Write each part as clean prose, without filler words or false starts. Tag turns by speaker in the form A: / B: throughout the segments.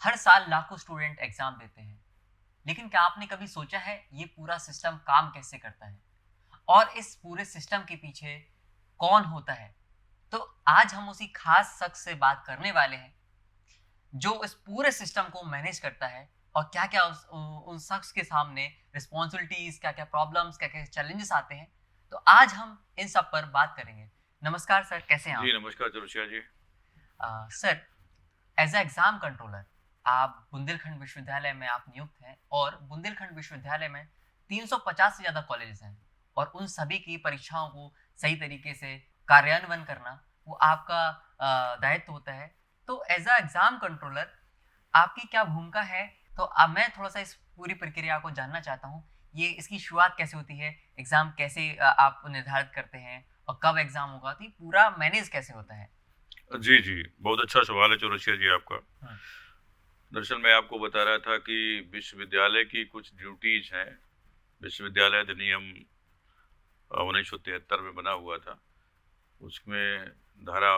A: हर साल लाखों student exam देते हैं, लेकिन क्या आपने कभी सोचा है ये पूरा सिस्टम काम कैसे करता है और इस पूरे सिस्टम के पीछे कौन होता है? तो आज हम उसी खास शख्स से बात करने वाले हैं जो इस पूरे सिस्टम को मैनेज करता है और क्या-क्या उस शख्स के सामने रिस्पॉन्सिबिलिटीज, क्या-क्या प्रॉब्लम्स, क्या-क्या चैलेंजेस आते हैं। तो आज हम इन सब पर बात करेंगे। नमस्कार सर, कैसे हैं
B: जी,
A: आप?
B: नमस्कार Charushiya ji.
A: Sir, as a exam controller आप बुंदेलखंड विश्वविद्यालय में आप नियुक्त हैं और बुंदेलखंड विश्वविद्यालय में 350 से ज़्यादा कॉलेजेस हैं और उन सभी की परीक्षाओं को सही तरीके से कार्यान्वयन करना वो आपका दायित्व होता है। तो एज अ एग्जाम कंट्रोलर आपकी क्या भूमिका है? तो अब मैं थोड़ा-सा इस पूरी प्रक्रिया को जानना चाहता हूँ। ये इसकी शुरुआत कैसे होती है? एग्ज़ाम कैसे आप निर्धारित करते हैं और कब एग्ज़ाम होगा? तो ये पूरा मैनेज कैसे होता है?
B: जी, जी, बहुत अच्छा सवाल है चौरसिया जी आपका।
A: हुँ,
B: दरअसल मैं आपको बता रहा था कि विश्वविद्यालय की कुछ ड्यूटीज़ हैं। विश्वविद्यालय अधिनियम 1973 में बना हुआ था। उसमें धारा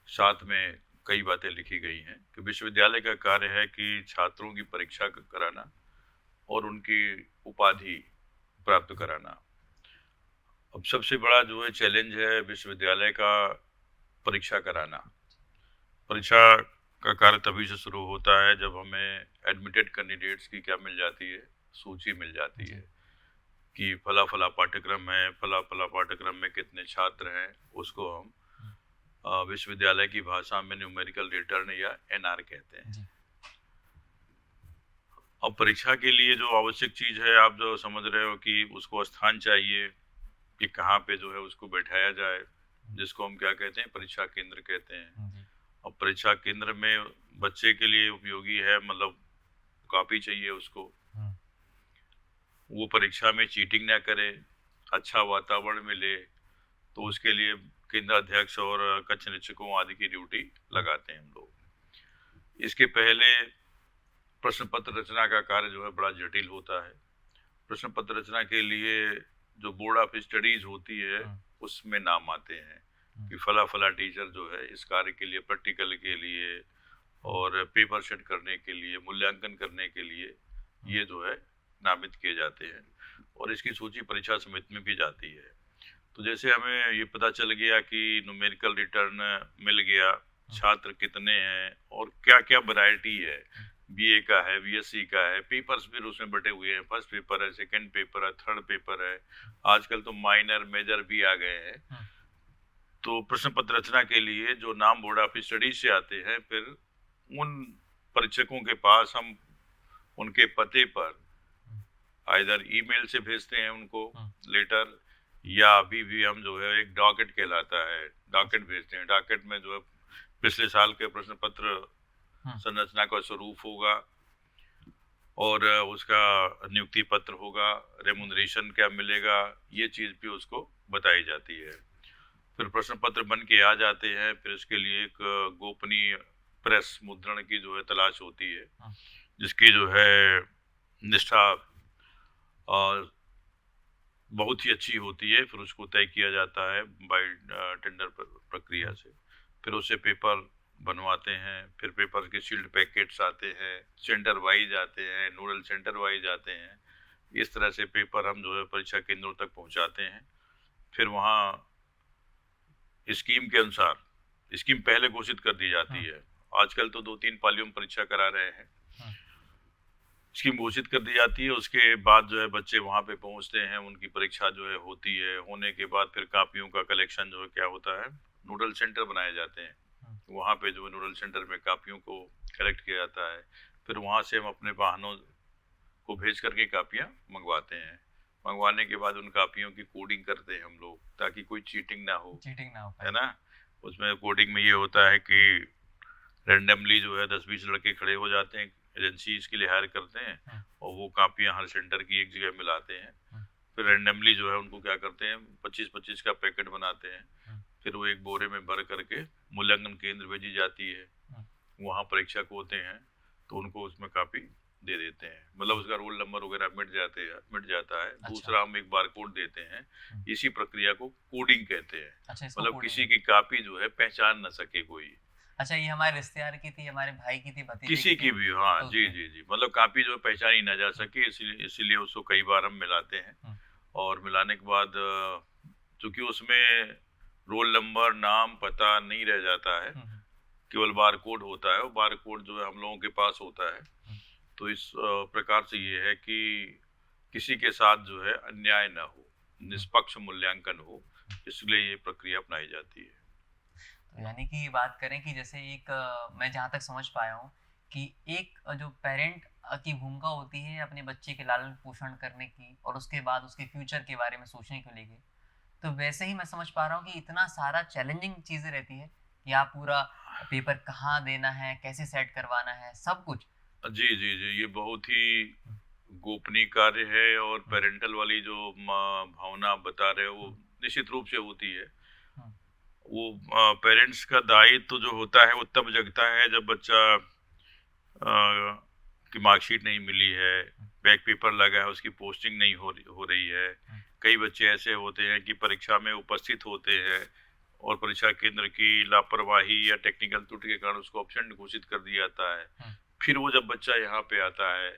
B: 7 में कई बातें लिखी गई हैं कि विश्वविद्यालय का कार्य है कि छात्रों की परीक्षा कराना और उनकी उपाधि प्राप्त कराना। अब सबसे बड़ा जो है चैलेंज है विश्वविद्यालय का परीक्षा कराना। परीक्षा का कार्य तभी से शुरू होता है जब हमें एडमिटेड कैंडिडेट्स की क्या मिल जाती है, सूची मिल जाती है
A: जी।
B: कि फला-फला पाठ्यक्रम है, फला-फला पाठ्यक्रम में कितने छात्र हैं, उसको हम
A: हुँ,
B: विश्वविद्यालय की भाषा में न्यूमेरिकल रिटर्न या एनआर कहते हैं।
A: जी।
B: अब परीक्षा के लिए जो आवश्यक चीज़ है, आप जो समझ रहे हो कि उसको स्थान चाहिए कि कहाँ पे जो है उसको बैठाया जाए,
A: हुँ,
B: जिसको हम क्या कहते हैं, परीक्षा केंद्र कहते हैं।
A: हुँ, जी।
B: अब परीक्षा केंद्र में बच्चे के लिए उपयोगी है, मतलब कॉपी चाहिए उसको,
A: हुँ,
B: वो परीक्षा में चीटिंग ना करे, अच्छा वातावरण मिले, तो
A: हुँ,
B: उसके लिए केंद्र अध्यक्ष और कक्ष निरीक्षकों आदि की ड्यूटी
A: हुँ,
B: लगाते हैं हम लोग। इसके पहले प्रश्न पत्र रचना का कार्य जो है बड़ा जटिल होता है। प्रश्न पत्र रचना के लिए जो बोर्ड ऑफ स्टडीज होती है,
A: हुँ,
B: उसमें नाम आते हैं
A: हुँ,
B: कि फला फला टीचर जो है इस कार्य के लिए, प्रैक्टिकल के लिए
A: हुँ,
B: और पेपर सेट करने के लिए, मूल्यांकन करने के लिए
A: हुँ,
B: ये जो है नामित किए जाते हैं और इसकी सूची परीक्षा समिति में भी जाती है। तो जैसे हमें ये पता चल गया कि न्यूमेरिकल रिटर्न मिल गया,
A: हुँ,
B: छात्र कितने हैं और क्या-क्या वैरायटी है,
A: हुँ,
B: बीए का है, बीएससी का है, पेपर्स भी उसमें बटे हुए हैं, फर्स्ट पेपर है, सेकंड पेपर है, थर्ड पेपर है, आजकल तो माइनर, मेजर भी आ गए हैं।
A: हुँ,
B: तो प्रश्न पत्र रचना के लिए जो नाम बोर्ड ऑफ स्टडीज से आते हैं, फिर उन परीक्षकों के पास हम उनके पते पर
A: हुँ,
B: आइदर ईमेल से भेजते हैं उनको
A: हुँ,
B: लेटर, या अभी भी हम जो है एक डॉकेट कहलाता है, डॉकेट भेजते हैं। डॉकेट में जो है पिछले साल के प्रश्न पत्र
A: हुँ,
B: संरचना का स्वरूप होगा और उसका नियुक्ति पत्र होगा, रेमुनरेशन क्या मिलेगा, ये चीज़ भी उसको बताई जाती है। फिर प्रश्न पत्र बन के आ जाते हैं, फिर इसके लिए एक गोपनीय प्रेस मुद्रण की जो है तलाश होती है,
A: हुँ,
B: जिसकी जो है निष्ठा और बहुत ही अच्छी होती है। फिर उसको तय किया जाता है बाय टेंडर प्रक्रिया
A: हुँ,
B: से। फिर उससे पेपर बनवाते हैं, फिर पेपर के सील्ड पैकेट्स आते हैं, सेंटर वाइज आते हैं, नोडल सेंटर वाइज आते हैं। इस तरह से पेपर हम जो है परीक्षा केंद्रों तक पहुंचाते हैं। फिर वहाँ स्कीम के अनुसार स्कीम पहले घोषित कर दी जाती
A: हुँ,
B: है। आजकल तो 2-3 पालियों में परीक्षा करा रहे हैं।
A: हुँ,
B: स्कीम घोषित कर दी जाती है, उसके बाद जो है बच्चे वहाँ पे पहुँचते हैं, उनकी परीक्षा जो है होती है। होने के बाद फिर कॉपियों का कलेक्शन जो है क्या होता है, नोडल सेंटर बनाए जाते हैं।
A: हुँ,
B: वहाँ पे जो है नोडल सेंटर में कॉपियों को कलेक्ट किया जाता है। फिर वहाँ से हम अपने वाहनों को भेज करके कॉपियाँ मंगवाते हैं। मंगवाने के बाद उन कॉपियों की कोडिंग करते हैं हम लोग, ताकि कोई चीटिंग ना हो,
A: चीटिंग ना हो
B: है
A: पाए।
B: ना? उसमें कोडिंग में ये होता है कि रैंडमली जो है 10-20 लड़के खड़े हो जाते हैं, एजेंसी इसके लिए हायर करते हैं
A: हुँ,
B: और वो कापियाँ हर सेंटर की एक जगह मिलाते हैं।
A: हुँ,
B: फिर रैंडमली जो है उनको क्या करते हैं, 25-25 का पैकेट बनाते हैं।
A: हुँ,
B: फिर वो एक बोरे में भर करके मूल्यांकन केंद्र भेजी जाती है।
A: हुँ,
B: वहाँ परीक्षक होते हैं, तो उनको उसमें कापी दे देते हैं। मतलब
A: हुँ,
B: उसका रोल नंबर वगैरह मिट जाता है।
A: अच्छा।
B: दूसरा हम एक बारकोड देते हैं।
A: हुँ,
B: इसी प्रक्रिया को कोडिंग कहते हैं।
A: अच्छा, इसको
B: मतलब
A: कोडिंग
B: किसी
A: कहते
B: की
A: हैं।
B: कॉपी जो है पहचान ना सके कोई।
A: अच्छा, ये हमारे रिश्तेदार की थी, हमारे भाई की थी, भतीजे
B: किसी
A: की
B: की
A: थी।
B: भी, हाँ जी
A: ओके।
B: जी जी, मतलब कापी जो है पहचानी ना जा सके, इसीलिए इसीलिए उसको कई बार हम मिलाते हैं।
A: हम्म,
B: और मिलाने के बाद चूंकि उसमें रोल नंबर, नाम, पता नहीं रह जाता है,
A: हम्म,
B: केवल बार कोड होता है, और बार कोड जो है हम लोगों के पास होता है।
A: हम्म,
B: तो इस प्रकार से ये है कि किसी के साथ जो है अन्याय ना हो,
A: हम्म,
B: निष्पक्ष मूल्यांकन हो, इसलिए ये प्रक्रिया अपनाई जाती है।
A: तो यानी कि बात करें कि जैसे एक मैं जहाँ तक समझ पाया हूँ कि एक जो पेरेंट की भूमिका होती है अपने बच्चे के लालन पोषण करने की और उसके बाद उसके फ्यूचर के बारे में सोचने को लेके, तो वैसे ही मैं समझ पा रहा हूँ कि इतना सारा चैलेंजिंग चीज़ें रहती है कि आप पूरा पेपर कहाँ देना है, कैसे सेट करवाना है, सब कुछ।
B: जी जी जी, ये बहुत ही
A: हम्म,
B: गोपनीय कार्य है, और
A: हम्म,
B: पेरेंटल वाली जो भावना आप बता रहे हो वो
A: हम्म,
B: निश्चित रूप से होती है।
A: हम्म,
B: वो पेरेंट्स का दायित्व जो होता है वो तब जगता है जब बच्चा की मार्कशीट नहीं मिली है, बैक पेपर लगा है, उसकी पोस्टिंग नहीं हो रही है।
A: हम्म,
B: कई बच्चे ऐसे होते हैं कि परीक्षा में उपस्थित होते हैं और परीक्षा केंद्र की लापरवाही या टेक्निकल त्रुटि के कारण उसको एब्सेंट घोषित कर दिया जाता है।
A: हम्म,
B: फिर वो जब बच्चा यहाँ पे आता है,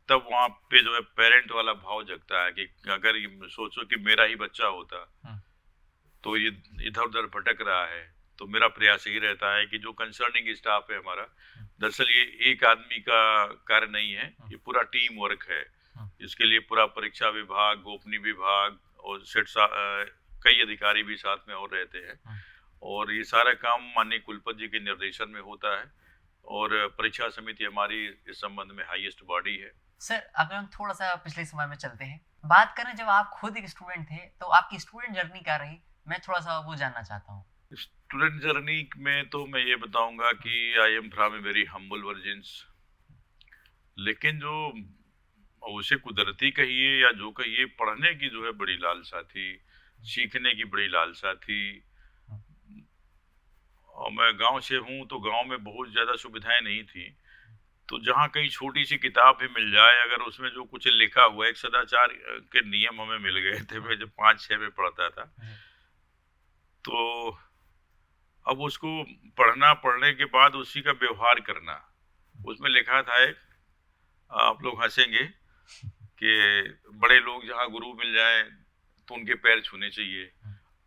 B: तब वहाँ पे जो है पेरेंट वाला भाव जगता है कि अगर ये सोचो कि मेरा ही बच्चा होता,
A: हम्म,
B: तो ये इधर उधर भटक रहा है। तो मेरा प्रयास यही रहता है कि जो कंसर्निंग स्टाफ है हमारा,
A: हम्म,
B: दरअसल ये एक आदमी का कार्य नहीं है,
A: हम्म,
B: ये पूरा टीम वर्क है।
A: हम्म,
B: इसके लिए पूरा परीक्षा विभाग, गोपनीय विभाग और कई अधिकारी भी साथ में और रहते हैं।
A: हम्म।
B: और ये सारा काम माननीय कुलपति जी के निर्देशन में होता है, और परीक्षा समिति हमारी इस संबंध में हाईएस्ट बॉडी है।
A: सर, अगर हम थोड़ा सा पिछले समय में चलते हैं, बात करें जब आप खुद एक स्टूडेंट थे, तो आपकी स्टूडेंट जर्नी क्या रही? मैं थोड़ा सा वो जानना चाहता हूँ।
B: स्टूडेंट जर्नी में तो मैं ये बताऊंगा
A: हम्म,
B: कि I am from a very humble virgins, लेकिन जो उसे कुदरती कहिए या जो कहिए, पढ़ने की जो है बड़ी लालसा थी, सीखने की बड़ी लालसा थी।
A: हम्म,
B: और मैं गांव से हूँ, तो गांव में बहुत ज़्यादा सुविधाएं नहीं थी। तो जहाँ कहीं छोटी सी किताब भी मिल जाए, अगर उसमें जो कुछ लिखा हुआ है, एक सदाचार के नियम हमें मिल गए थे, मैं जब 5-6 में पढ़ता था।
A: जी,
B: तो अब उसको पढ़ना, पढ़ने के बाद उसी का व्यवहार करना। उसमें लिखा था एक, आप लोग हंसेंगे, कि बड़े लोग जहाँ गुरु मिल जाए तो उनके पैर छूने चाहिए।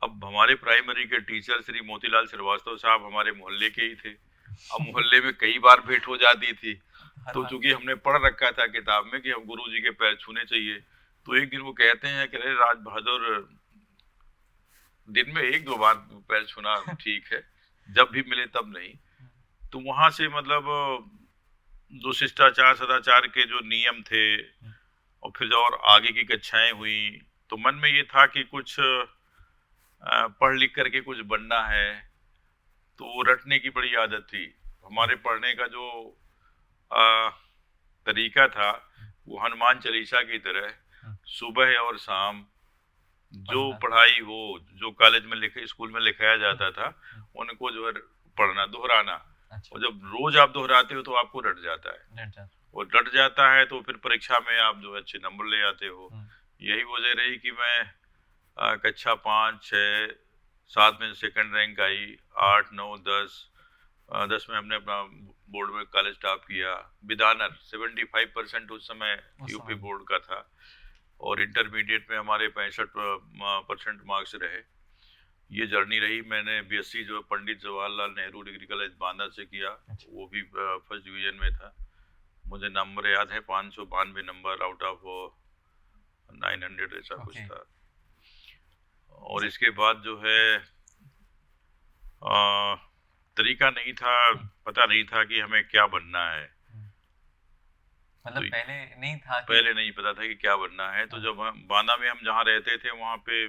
B: अब हमारे प्राइमरी के टीचर श्री मोतीलाल श्रीवास्तव साहब हमारे मोहल्ले के ही थे। अब मोहल्ले में कई बार भेंट हो जाती थी,
A: हर
B: तो
A: बार।
B: चूंकि हमने पढ़ रखा था किताब में कि हम गुरु जी के पैर छूने चाहिए, तो एक दिन वो कहते हैं कि अरे राज बहादुर, दिन में एक दो बार पैर छूना ठीक है, जब भी मिले तब नहीं। तो वहां से मतलब जो शिष्टाचार सदाचार के जो नियम थे, और फिर जो और आगे की कक्षाएं हुई, तो मन में ये था कि कुछ पढ़ लिख करके कुछ बनना है। तो वो रटने की बड़ी आदत थी। हमारे पढ़ने का जो अ, तरीका था, वो हनुमान चालीसा की तरह सुबह और शाम जो
A: पढ़ना।
B: पढ़ाई हो, जो कॉलेज में लिखे, स्कूल में लिखाया जाता था, उनको जो है पढ़ना, दोहराना।
A: अच्छा।
B: और जब रोज आप दोहराते हो तो आपको रट जाता है,
A: डर जाता।
B: और रट जाता है तो फिर परीक्षा में आप जो है अच्छे नंबर ले आते हो।
A: हम्म,
B: यही वजह रही कि मैं कक्षा 5, 6, 7 में सेकंड रैंक आई, 8, 9, 10, 10 में हमने अपना बोर्ड में कॉलेज टॉप किया। विदानर 75% उस समय
A: उस
B: यूपी
A: समय।
B: बोर्ड का था, और इंटरमीडिएट में हमारे 65% मार्क्स रहे। ये जर्नी रही। मैंने बीएससी जो है पंडित जवाहरलाल नेहरू डिग्री कॉलेज बांदा से किया,
A: अच्छा।
B: वो भी फर्स्ट डिवीजन में था। मुझे नंबर याद है, 592 नंबर आउट ऑफ 900, ऐसा कुछ
A: ओके।
B: था। और इसके बाद जो है अ, तरीका नहीं था, पता नहीं था कि हमें क्या बनना है।
A: मतलब
B: तो
A: पहले नहीं था कि।
B: पहले नहीं पता था कि क्या बनना है। तो
A: हाँ,
B: जब हम बांदा में हम जहाँ रहते थे, वहाँ पे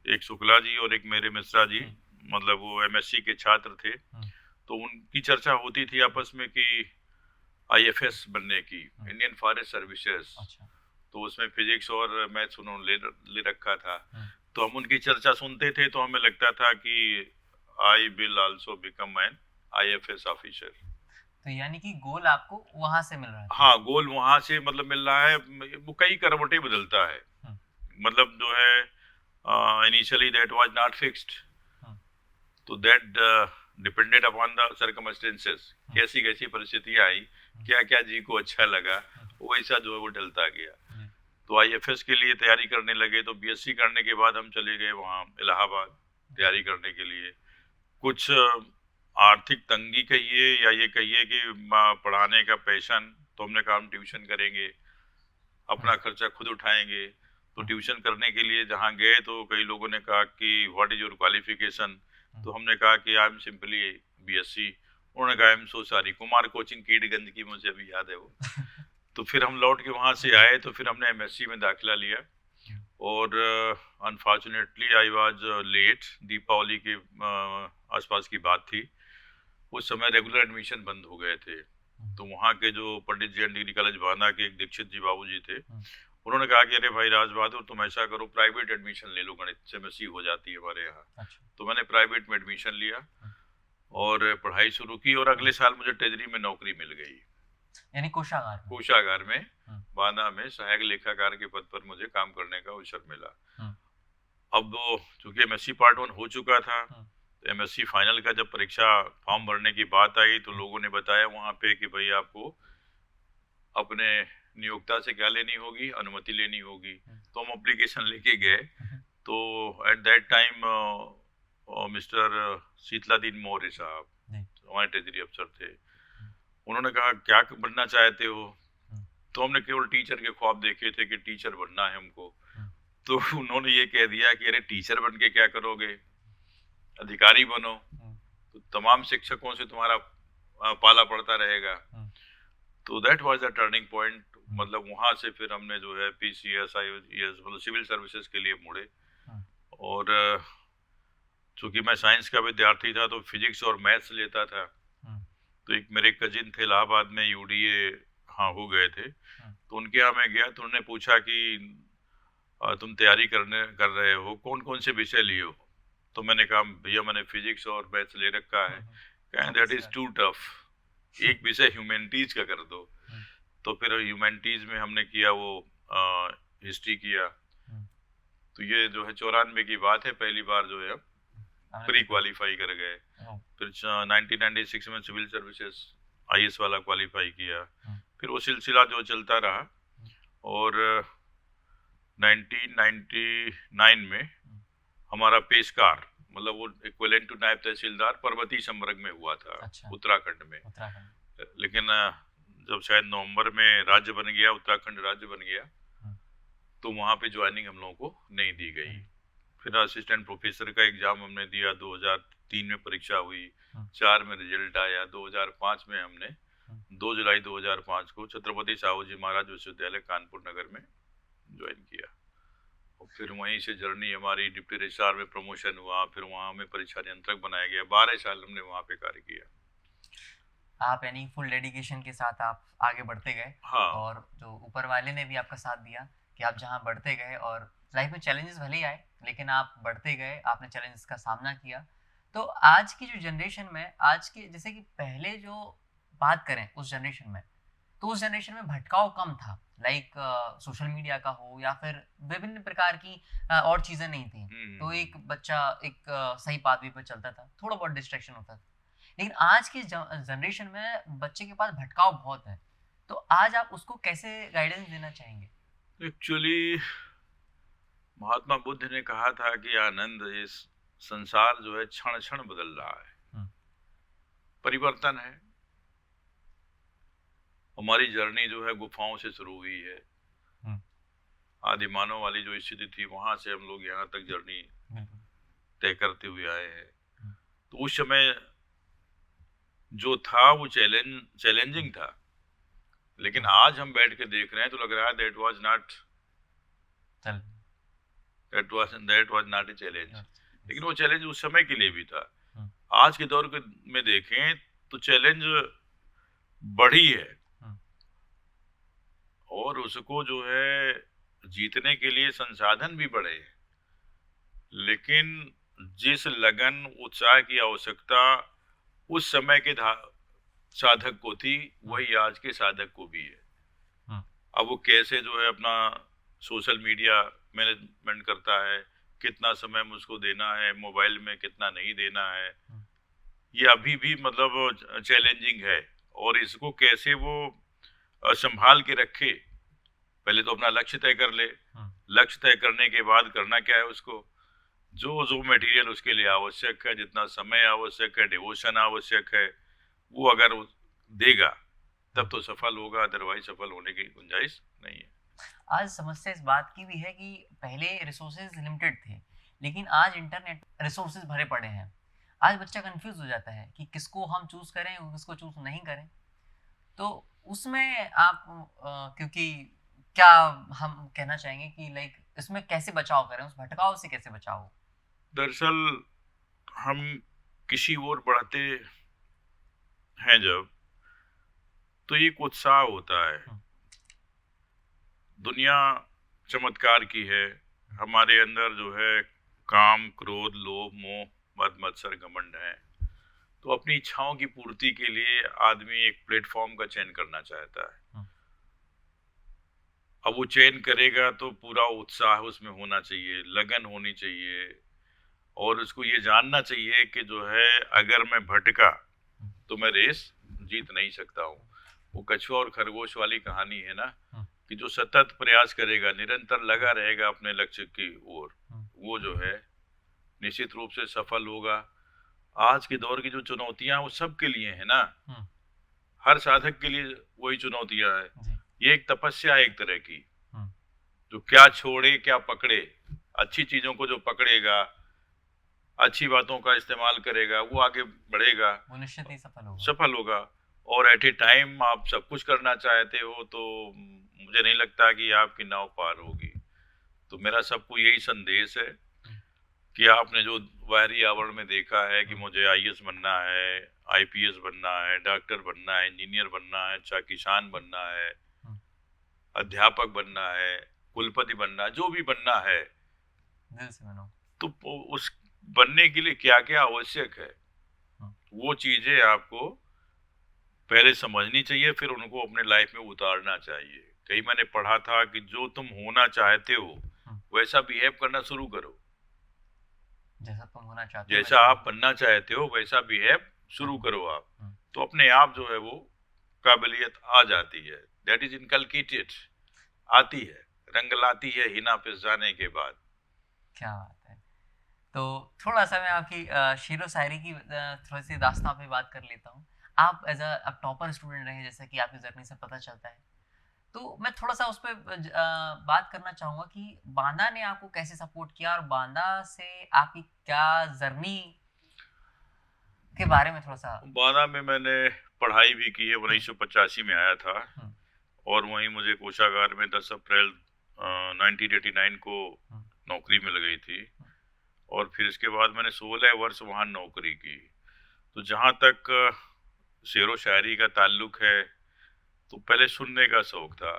B: एक शुक्ला जी और एक मेरे मिश्रा जी, मतलब वो एमएससी के छात्र थे। तो उनकी चर्चा होती थी आपस में कि आईएफएस बनने की, इंडियन फॉरेस्ट सर्विसेज।
A: अच्छा।
B: तो उसमें फिजिक्स और मैथ्स उन्होंने ले रखा था। तो हम उनकी चर्चा सुनते थे, तो हमें लगता था कि I will also become an IFS officer.
A: तो यानी कि गोल आपको वहां से मिल रहा था।
B: हाँ, गोल वहां से मतलब मिल रहा है। वो कई करवटें बदलता है, मतलब जो है initially that was not fixed, तो that depended upon the circumstances, कैसी कैसी परिस्थितियां आई, क्या क्या जी को अच्छा लगा, वैसा जो है वो डलता गया। तो आईएफएस के लिए तैयारी करने लगे, तो बीएससी करने के बाद हम चले गए वहाँ इलाहाबाद तैयारी करने के लिए। कुछ आर्थिक तंगी कहिए या ये कहिए कि पढ़ाने का पैशन, तो हमने कहा हम ट्यूशन करेंगे, अपना खर्चा खुद उठाएंगे। तो ट्यूशन करने के लिए जहाँ गए तो कई लोगों ने कहा कि व्हाट इज योर क्वालिफिकेशन, तो हमने कहा कि आई एम सिंपली बीएससी। उन्होंने कहा I am so sorry, Kumar coaching Kydganj की, मुझे अभी याद है वो। तो फिर हम लौट के वहाँ से आए, तो फिर हमने एमएससी में दाखिला लिया, और unfortunately I was late. Deepawali के आसपास की बात थी, उस समय रेगुलर एडमिशन बंद हो गए थे। तो वहाँ के जो पंडित जैन डिग्री कॉलेज बांदा के एक दीक्षित जी बाबूजी थे, उन्होंने कहा कि अरे भाई राज बहादुर, तुम ऐसा करो प्राइवेट एडमिशन ले लो, गणित से एमएससी हो जाती है हमारे यहाँ। अच्छा। तो मैंने प्राइवेट में एडमिशन लिया और पढ़ाई शुरू की, और अगले साल मुझे ट्रेजरी में नौकरी मिल गई,
A: यानी
B: कोषागार में बांदा में सहायक लेखाकार के पद पर मुझे काम करने का अवसर मिला। अब चूंकि एमएससी पार्ट 1 हो चुका था, तो एमएससी फाइनल का जब परीक्षा फॉर्म भरने की बात आई, तो लोगों ने बताया वहाँ पे कि भाई आपको अपने नियोक्ता से क्या लेनी होगी, अनुमति लेनी होगी। तो हम एप्लीकेशन लेके गए, तो at that time mister Sheetladeen Maurya साहब हमारे ट्रेजरी अफसर थे, उन्होंने कहा क्या बनना चाहते हो। तो हमने केवल टीचर के ख्वाब देखे थे कि टीचर बनना है हमको। तो उन्होंने ये कह दिया कि अरे टीचर बन के क्या करोगे, अधिकारी बनो, तो तमाम शिक्षकों से तुम्हारा पाला पड़ता रहेगा। तो that was the turning point. मतलब वहाँ से फिर हमने जो है पीसीएस, आईएएस, मतलब सिविल सर्विसेज के लिए मुड़े। और चूंकि मैं साइंस का विद्यार्थी था, तो फिजिक्स और मैथ्स लेता था। तो एक मेरे कजिन थे इलाहाबाद में, यूडीए हाँ हो गए थे, तो उनके यहाँ मैं गया, तो उन्होंने पूछा कि तुम तैयारी कर रहे हो, कौन कौन से विषय लिए हो। तो मैंने कहा भैया मैंने फिजिक्स और मैथ्स ले रखा है। कहें दैट इज टू टफ, एक विषय ह्यूमैनिटीज का कर दो। तो फिर ह्यूमैनिटीज में हमने किया वो हिस्ट्री किया। तो ये जो है 94 की बात है, पहली बार जो है प्री क्वालिफाई कर गए। फिर 1996 में सिविल सर्विसेज आईएएस वाला क्वालिफाई किया। फिर वो सिलसिला जो चलता रहा, और 1999 में हमारा पेशकार, मतलब वो इक्विवेलेंट टू नायब तहसीलदार, पर्वतीय संवर्ग में हुआ था। अच्छा। उत्तराखंड में। लेकिन जब शायद नवंबर में राज्य बन गया, उत्तराखंड राज्य बन गया, तो वहाँ पे ज्वाइनिंग हम लोगों को नहीं दी गई। फिर असिस्टेंट प्रोफेसर का एग्जाम हमने दिया, 2003 में परीक्षा हुई, 4 में रिजल्ट आया। 2005 में हमने 2 जुलाई 2005 को छत्रपति साहू जी महाराज विश्वविद्यालय कानपुर नगर में ज्वाइन किया। और फिर वहीं से जर्नी हमारी, डिप्टी रजिस्ट्रार में प्रमोशन हुआ, फिर वहाँ हमें परीक्षा नियंत्रक बनाया गया। 12 साल हमने वहाँ पे कार्य किया।
A: आप यानी फुल डेडिकेशन के साथ आप आगे बढ़ते गए। हाँ। और जो ऊपर वाले ने भी आपका साथ दिया कि आप जहाँ बढ़ते गए, और लाइफ में चैलेंजेस भले ही आए, लेकिन आप बढ़ते गए, आपने चैलेंजेस का सामना किया। तो आज की जो जनरेशन में, आज के जैसे कि पहले जो बात करें उस जनरेशन में, तो उस जनरेशन में भटकाव कम था, लाइक सोशल मीडिया का हो या फिर विभिन्न प्रकार की और चीज़ें नहीं थी। तो एक बच्चा एक सही पाथवे पर चलता था, थोड़ा बहुत डिस्ट्रैक्शन होता था। लेकिन आज की जनरेशन में बच्चे के पास भटकाव बहुत है, तो आज आप उसको कैसे गाइडेंस देना चाहेंगे?
B: एक्चुअली महात्मा बुद्ध ने कहा था कि आनंद, इस संसार जो है क्षण क्षण बदल रहा है, परिवर्तन है। हमारी जर्नी जो है गुफाओं से शुरू हुई है। आदि मानव वाली जो स्थिति थी, वहां से हम लोग यहाँ तक जर्नी तय करते हुए आए हैं। तो उस समय जो था वो चैलेंजिंग था, लेकिन आज हम बैठ के देख रहे हैं तो लग रहा है that was not a challenge. लेकिन वो चैलेंज उस समय के लिए भी था। आज के दौर में देखें तो चैलेंज बढ़ी है, और उसको जो है जीतने के लिए संसाधन भी बढ़े हैं। लेकिन जिस लगन, उत्साह की आवश्यकता उस समय के साधक को थी, वही आज के साधक को भी है। अब वो कैसे जो है अपना सोशल मीडिया मैनेजमेंट करता है, कितना समय मुझको देना है, मोबाइल में कितना नहीं देना है, ये अभी भी मतलब चैलेंजिंग है, और इसको कैसे वो संभाल के रखे। पहले तो अपना लक्ष्य तय कर ले, लक्ष्य तय करने के बाद करना क्या है उसको, जो जो मटेरियल उसके लिए आवश्यक है, जितना समय आवश्यक है, डिवोशन आवश्यक है, वो अगर वो देगा तब तो सफल होगा, अदरवाइज सफल होने की गुंजाइश नहीं है।
A: आज समस्या इस बात की भी है कि पहले रिसोर्सेज लिमिटेड थे, लेकिन आज इंटरनेट रिसोर्सेज भरे पड़े हैं। आज बच्चा कंफ्यूज हो जाता है कि किसको हम चूज करें और किसको चूज नहीं करें। तो उसमें आप क्योंकि क्या हम कहना चाहेंगे कि लाइक इसमें कैसे बचाव करें, उस भटकाव से कैसे बचाव हो?
B: दरअसल हम किसी ओर बढ़ते हैं जब, तो एक उत्साह होता है। दुनिया चमत्कार की है, हमारे अंदर जो है काम, क्रोध, लोभ, मोह, मद मत्सर, घमंड है। तो अपनी इच्छाओं की पूर्ति के लिए आदमी एक प्लेटफॉर्म का चयन करना चाहता है। अब वो चयन करेगा तो पूरा उत्साह उसमें होना चाहिए, लगन होनी चाहिए, और उसको ये जानना चाहिए कि जो है अगर मैं भटका तो मैं रेस जीत नहीं सकता हूँ। वो कछुआ और खरगोश वाली कहानी है ना, कि जो सतत प्रयास करेगा, निरंतर लगा रहेगा अपने लक्ष्य की ओर, वो जो है निश्चित रूप से सफल होगा। आज के दौर की जो चुनौतियां वो सबके लिए है ना, हर साधक के लिए वही चुनौतियां है। ये एक तपस्या है एक तरह की, जो क्या छोड़े क्या पकड़े। अच्छी चीजों को जो पकड़ेगा, अच्छी बातों का इस्तेमाल करेगा, वो आगे बढ़ेगा,
A: वो निश्चित ही
B: सफल होगा। और एट ए टाइम आप सब कुछ करना चाहते हो तो मुझे नहीं लगता कि आपकी नाव पार होगी। तो मेरा सबको यही संदेश है कि आपने जो बाहरी आवरण में देखा है कि मुझे आईएएस बनना है, आईपीएस बनना है, डॉक्टर बनना है, इंजीनियर बनना है, अच्छा किसान बनना है, अध्यापक बनना है, कुलपति बनना है, जो भी बनना है,
A: दिल से बनो।
B: तो उस बनने के लिए क्या क्या आवश्यक है, वो चीजें आपको पहले समझनी चाहिए, फिर उनको अपने लाइफ में उतारना चाहिए। कहीं मैंने पढ़ा था कि जो तुम होना चाहते हो वैसा बिहेव करना शुरू करो,
A: जैसा तुम होना चाहते हो
B: जैसा आप बनना चाहते हो वैसा बिहेव शुरू करो आप, तो अपने आप जो है वो काबिलियत आ जाती है। दैट इज इनकलकेटेड, आती है, रंग लाती है हिना पिस जाने के बाद।
A: क्या बात है। तो थोड़ा सा मैं आपकी शेरो शायरी की थोड़ी सी दास्तां पे बात कर लेता हूँ। आप एज अ टॉपर स्टूडेंट रहे, जैसा कि आपकी जर्नी से पता चलता है। तो मैं थोड़ा सा उस पर बात करना चाहूँगा कि बांदा ने आपको कैसे सपोर्ट किया और बांदा से आपकी क्या जर्नी के बारे में थोड़ा सा।
B: बांदा में मैंने पढ़ाई भी की है, 1985 में आया था, और वहीं मुझे कोषागार में 10 अप्रैल 1989 को नौकरी मिल गई थी, और फिर इसके बाद मैंने 16 वर्ष वहाँ नौकरी की। तो जहाँ तक शेरो शायरी का ताल्लुक है, तो पहले सुनने का शौक था।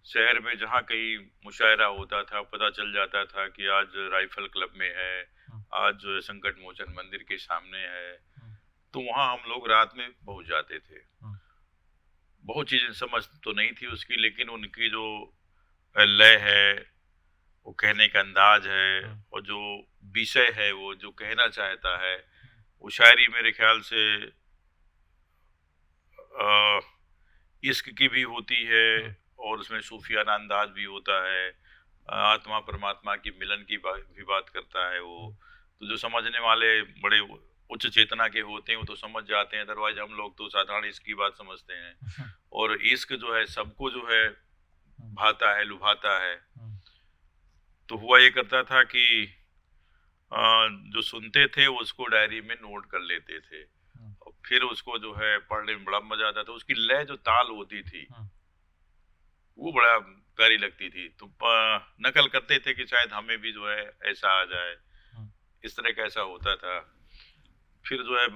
B: शहर में जहाँ कहीं मुशायरा होता था, पता चल जाता था कि आज राइफल क्लब में है, आज जो है संकट मोचन मंदिर के सामने है, तो वहाँ हम लोग रात में पहुंच जाते थे। बहुत चीजें समझ तो नहीं थी उसकी, लेकिन उनकी जो लय है, वो कहने का अंदाज है, और जो विषय है, वो जो कहना चाहता है, वो शायरी मेरे ख्याल से इश्क की भी होती है, और उसमें सूफियाना अंदाज भी होता है, आत्मा परमात्मा की मिलन की भी बात करता है वो। तो जो समझने वाले बड़े उच्च चेतना के होते हैं वो तो समझ जाते हैं, अदरवाइज हम लोग तो साधारण इश्क की बात समझते हैं। और इश्क जो है सबको जो है भाता है, लुभाता है। तो हुआ ये करता था कि जो सुनते थे उसको डायरी में नोट कर लेते थे, और फिर उसको जो है पढ़ने में बड़ा मजा आता था। उसकी लय जो ताल होती थी वो बड़ा प्यारी लगती थी, तो नकल करते थे कि शायद हमें भी जो है ऐसा आ जाए, इस तरह का ऐसा होता था। फिर जो है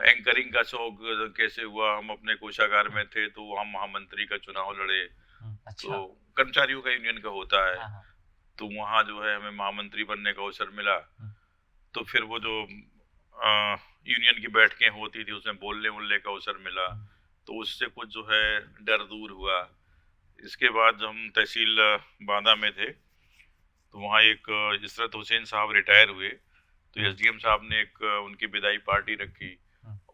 B: एंकरिंग का शौक कैसे हुआ, हम अपने कोषागार में थे तो हम महामंत्री का चुनाव लड़े।
A: अच्छा।
B: तो कर्मचारियों का यूनियन का होता है, तो वहाँ जो है हमें महामंत्री बनने का अवसर मिला। तो फिर वो जो यूनियन की बैठकें होती थी उसमें बोलने उलने का अवसर मिला, तो उससे कुछ जो है डर दूर हुआ। इसके बाद जब हम तहसील बांदा में थे, तो वहाँ एक इशरत हुसैन साहब रिटायर हुए, तो एसडीएम साहब ने एक उनकी विदाई पार्टी रखी।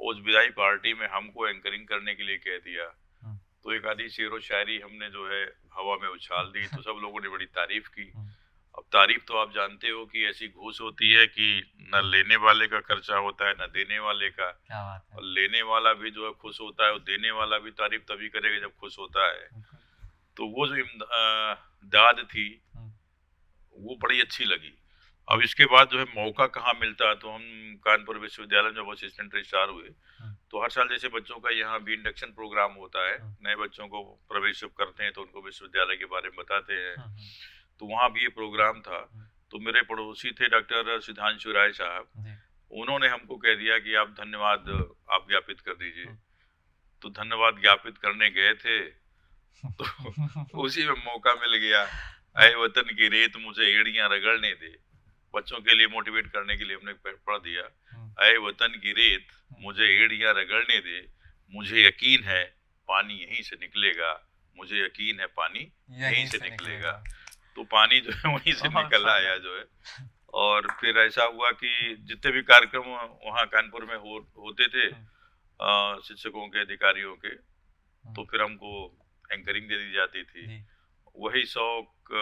B: उस विदाई पार्टी में हमको एंकरिंग करने के लिए कह दिया। तो एक आधी शेरो शायरी हमने जो है हवा में उछाल दी, तो सब लोगों ने बड़ी तारीफ की। अब तारीफ तो आप जानते हो कि ऐसी घूस होती है कि न लेने वाले का खर्चा होता है, न देने वाले का।
A: क्या बात है।
B: और लेने वाला भी जो है खुश होता है, और देने वाला भी तारीफ तभी करेगा जब खुश होता है। तो वो जो दाद थी वो बड़ी अच्छी लगी। अब इसके बाद जो है मौका कहाँ मिलता, तो हम कानपुर विश्वविद्यालय में जब असिस्टेंट रजिस्ट्रार हुए, तो हर साल जैसे बच्चों का यहाँ भी इंडक्शन प्रोग्राम होता है, नए बच्चों को प्रवेश करते हैं तो उनको विश्वविद्यालय के बारे में बताते हैं। तो वहाँ भी ये प्रोग्राम था। तो मेरे पड़ोसी थे डॉक्टर सिद्धांशु राय साहब, उन्होंने हमको कह दिया कि आप धन्यवाद आप ज्ञापित कर दीजिए। तो धन्यवाद ज्ञापित करने गए थे तो उसी में मौका मिल गया। ऐ वतन की रेत मुझे एड़ियां रगड़ने दे, बच्चों के लिए मोटिवेट करने के लिए हमने पढ़ दिया। ऐ वतन की रेत मुझे एड़ियां रगड़ने दे, मुझे यकीन है पानी यहीं से निकलेगा, मुझे यकीन है पानी यहीं से निकलेगा। तो पानी जो है वहीं से निकल आया जो है। और फिर ऐसा हुआ कि जितने भी कार्यक्रम वहाँ कानपुर में होते थे शिक्षकों के, अधिकारियों के, तो फिर हमको एंकरिंग दे दी जाती थी। वही शौक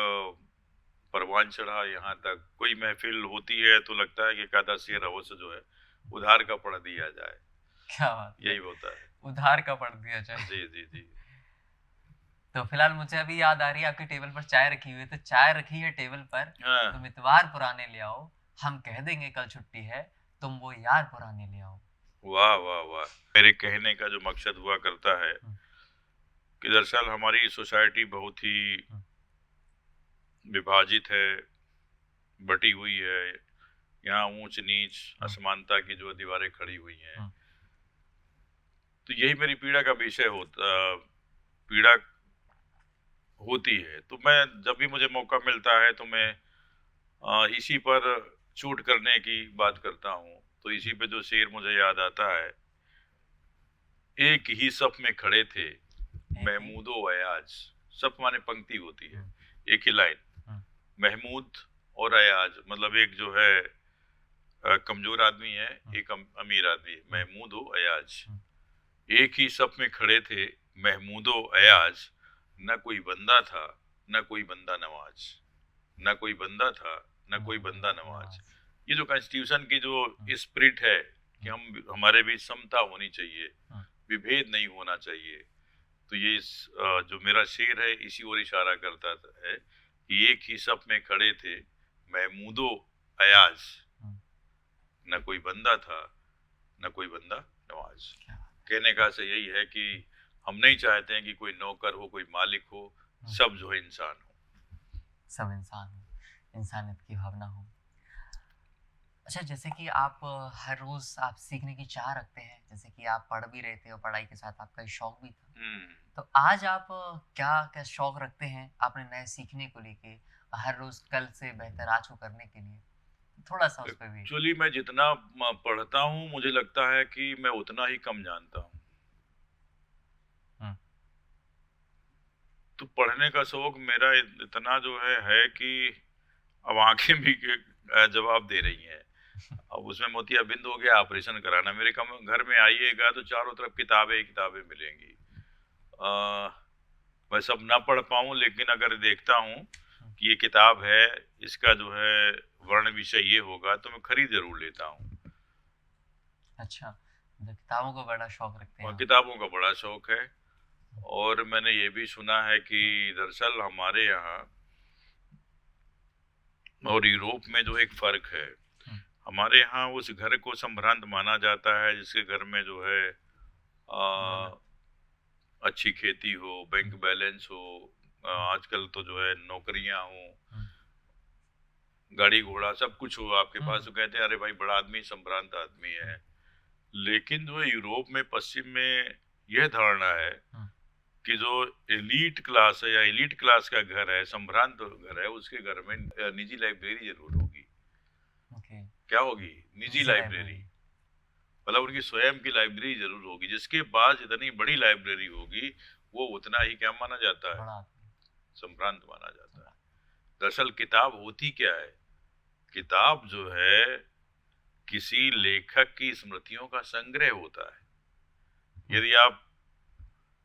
B: परवान चढ़ा यहाँ तक। कोई महफिल होती है तो लगता है कि एकाधा शेर अवश्य जो है उधार का पढ़ दिया जाए।
A: क्या बात,
B: यही होता है,
A: उधार का पढ़ दिया जाए।
B: जी जी जी।
A: तो फिलहाल मुझे अभी याद आ रही है, आपकी टेबल पर चाय रखी हुई है, तो चाय रखी है टेबल पर,
B: हाँ।
A: तुम इतवार पुराने ले आओ, हम कह देंगे कल छुट्टी है, तुम वो यार पुराने ले आओ।
B: वाह वाह वाह। मेरे कहने का जो मकसद हुआ करता है कि दरअसल हमारी सोसाइटी बहुत ही विभाजित है, बटी हुई है। यहाँ ऊंच नीच असमानता की जो दीवारें खड़ी हुई हैं। तो यही मेरी पीड़ा का विषय पीड़ा होती है। तो मैं जब भी मुझे मौका मिलता है तो मैं इसी पर चोट करने की बात करता हूँ। तो इसी पे जो शेर मुझे याद आता है, एक ही सफ में खड़े थे महमूदो अयाज। सफ माने पंक्ति होती है, एक ही लाइन। महमूद और अयाज मतलब एक जो है कमजोर आदमी है, एक अमीर आदमी। महमूदो अयाज, एक ही सफ में खड़े थे महमूदो अयाज, न कोई बंदा था न कोई बंदा नवाज। न कोई बंदा था न कोई बंदा नवाज। ये जो कॉन्स्टिट्यूशन की जो स्पिरिट है कि हमारे बीच समता होनी चाहिए, विभेद नहीं होना चाहिए। तो ये जो मेरा शेर है इसी ओर इशारा करता है कि एक ही सफ में खड़े थे महमूदो अयाज, न कोई बंदा था न कोई बंदा नवाज। कहने का से यही है कि हम नहीं चाहते हैं कि कोई नौकर हो, कोई मालिक हो, सब जो है इंसान हो।
A: सब इंसान हो, इंसानियत की भावना हो। अच्छा, जैसे कि आप हर रोज आप सीखने की चाह रखते हैं, जैसे कि आप पढ़ भी रहे थे और पढ़ाई के साथ आपका शौक भी था, तो आज आप क्या क्या शौक रखते हैं आपने नए सीखने को लेके, हर रोज कल से बेहतर आज को करने के लिए? थोड़ा सा उस पे भी।
B: एक्चुअली मैं जितना पढ़ता हूँ मुझे लगता है कि मैं उतना ही कम जानता हूँ। तो पढ़ने का शौक मेरा इतना जो है कि अब आंखें भी जवाब दे रही हैं। अब उसमें मोतियाबिंद हो गया, ऑपरेशन कराना। मेरे घर में आइएगा तो चारों तरफ किताबें ही किताबें मिलेंगी। मैं सब ना पढ़ पाऊँ, लेकिन अगर देखता हूँ कि ये किताब है, इसका जो है वर्ण विषय ये होगा, तो मैं खरीद जरूर लेता हूँ।
A: अच्छा, किताबों का बड़ा शौक रखते हैं।
B: किताबों का बड़ा शौक है। और मैंने ये भी सुना है कि दरअसल हमारे यहाँ और यूरोप में जो एक फर्क है, हमारे यहाँ उस घर को संभ्रांत माना जाता है जिसके घर में जो है अच्छी खेती हो, बैंक बैलेंस हो, आजकल तो जो है नौकरियां हो, गाड़ी घोड़ा सब कुछ हो आपके पास, तो कहते हैं अरे भाई बड़ा आदमी, संभ्रांत आदमी है। लेकिन जो यूरोप में, पश्चिम में यह धारणा है कि जो एलीट क्लास है या एलीट क्लास का घर है, संभ्रांत घर है, उसके घर में निजी लाइब्रेरी जरूर होगी। क्या होगी? निजी लाइब्रेरी। मतलब उनकी स्वयं की लाइब्रेरी जरूर होगी। जिसके पास इतनी बड़ी लाइब्रेरी होगी वो उतना ही क्या माना जाता है? संभ्रांत माना जाता है। दरअसल किताब होती क्या है? किताब जो है किसी लेखक की स्मृतियों का संग्रह होता है। यदि आप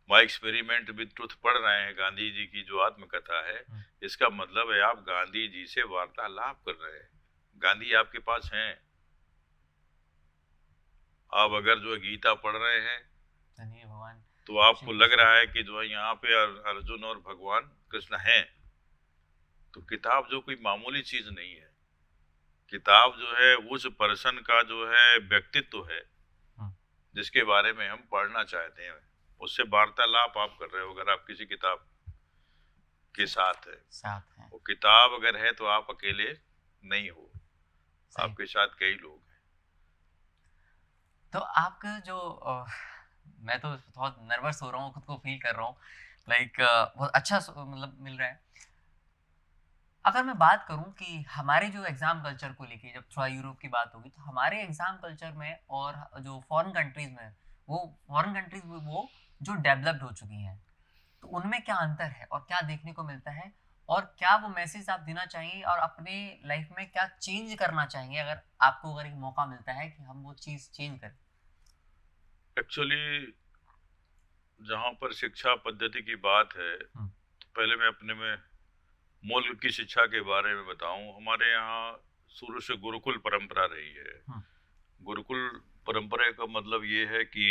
B: माई एक्सपेरिमेंट विद ट्रुथ पढ़ रहे हैं, गांधी जी की जो आत्मकथा है, इसका मतलब है आप गांधी जी से वार्तालाप कर रहे हैं। गांधी आपके पास हैं। आप अगर जो है गीता पढ़ रहे हैं
A: भगवान
B: तो आपको लग रहा है कि जो है यहाँ पे अर्जुन और भगवान कृष्ण हैं। तो किताब जो कोई मामूली चीज नहीं है। किताब जो है उस पर्सन का जो है व्यक्तित्व है जिसके बारे में हम पढ़ना चाहते हैं, उससे वार्तालाप आप कर रहे हो अगर आप किसी किताब के साथ है। वो किताब अगर है तो आप अकेले नहीं हो, आपके साथ कई लोग हैं।
A: तो आपका जो मैं तो बहुत नर्वस हो रहा हूँ, खुद को फील कर रहा हूँ, लाइक बहुत अच्छा मतलब मिल रहा है। अगर मैं बात करूं कि हमारे जो एग्ज़ाम कल्चर को लेके, जब थोड़ा यूरोप की बात होगी, तो हमारे एग्ज़ाम कल्चर में और जो फॉरेन कंट्रीज़ में, वो फॉरेन कंट्रीज़ वो जो डेवलप्ड हो चुकी हैं, तो उनमें क्या अंतर है और क्या देखने को मिलता है, और क्या वो मैसेज आप देना चाहेंगे और अपने लाइफ में क्या चेंज करना चाहेंगे, अगर आपको अगर एक मौका मिलता है कि हम वो चीज़ चेंज करें?
B: एक्चुअली जहाँ पर शिक्षा पद्धति की बात है, तो पहले मैं अपने में मूल की शिक्षा के बारे में बताऊं। हमारे यहाँ शुरू से गुरुकुल परंपरा रही है। गुरुकुल परंपरा का मतलब ये है कि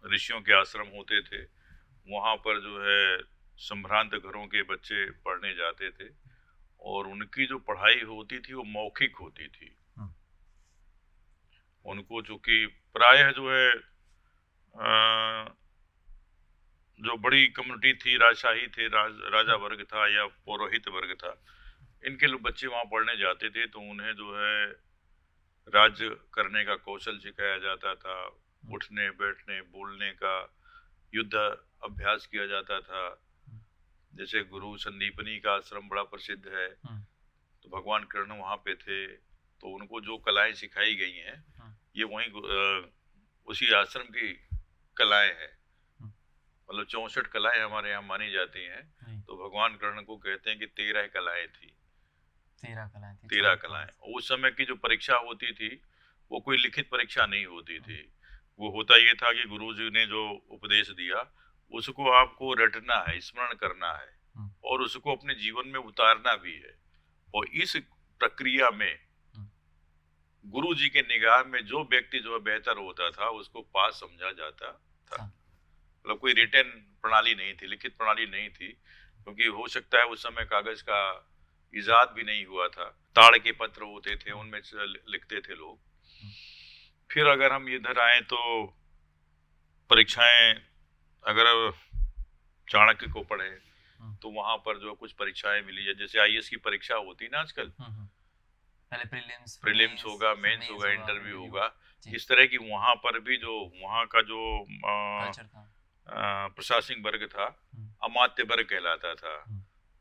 B: ऋषियों के आश्रम होते थे, वहाँ पर जो है संभ्रांत घरों के बच्चे पढ़ने जाते थे और उनकी जो पढ़ाई होती थी वो मौखिक होती थी। उनको चूंकि प्रायः जो है जो बड़ी कम्युनिटी थी, राजशाही थे, राजा वर्ग था या पुरोहित वर्ग था, इनके लोग बच्चे वहाँ पढ़ने जाते थे, तो उन्हें जो है राज्य करने का कौशल सिखाया जाता था, उठने बैठने बोलने का युद्ध अभ्यास किया जाता था। जैसे गुरु संदीपनी का आश्रम बड़ा प्रसिद्ध है, तो भगवान कृष्ण वहाँ पे थे, तो उनको जो कलाएं सिखाई गई हैं ये वहीं उसी आश्रम की कलाएं हैं। मतलब 64 कलाएं हमारे यहाँ मानी जाती हैं, तो भगवान कृष्ण को कहते हैं कि 13 कलाएं थी। 13 कलाएं। उस समय की जो परीक्षा होती थी वो कोई लिखित परीक्षा नहीं होती थी। वो होता ये था कि गुरुजी ने जो उपदेश दिया उसको आपको रटना है, स्मरण करना है और उसको अपने जीवन में उतारना भी है। और इस प्रक्रिया में गुरुजी के निगाह में जो व्यक्ति जो है बेहतर होता था उसको पास समझा जाता था। मतलब कोई रिटर्न प्रणाली नहीं थी, लिखित प्रणाली नहीं थी, क्योंकि हो सकता है उस समय कागज का इजाद भी नहीं हुआ था। ताड़ के पत्र होते थे, उनमें लिखते थे लोग। फिर अगर हम इधर आए तो परीक्षाएं, अगर चाणक्य को पढ़े तो वहां पर जो कुछ परीक्षाएं मिली है, जैसे आईएएस की परीक्षा होती है ना आजकल,
A: पहले
B: प्रीलिम्स होगा, मेंस होगा, इंटरव्यू होगा। इस तरह की वहां पर भी जो वहां का जो प्रशासनिक वर्ग था, अमात्य वर्ग कहलाता था।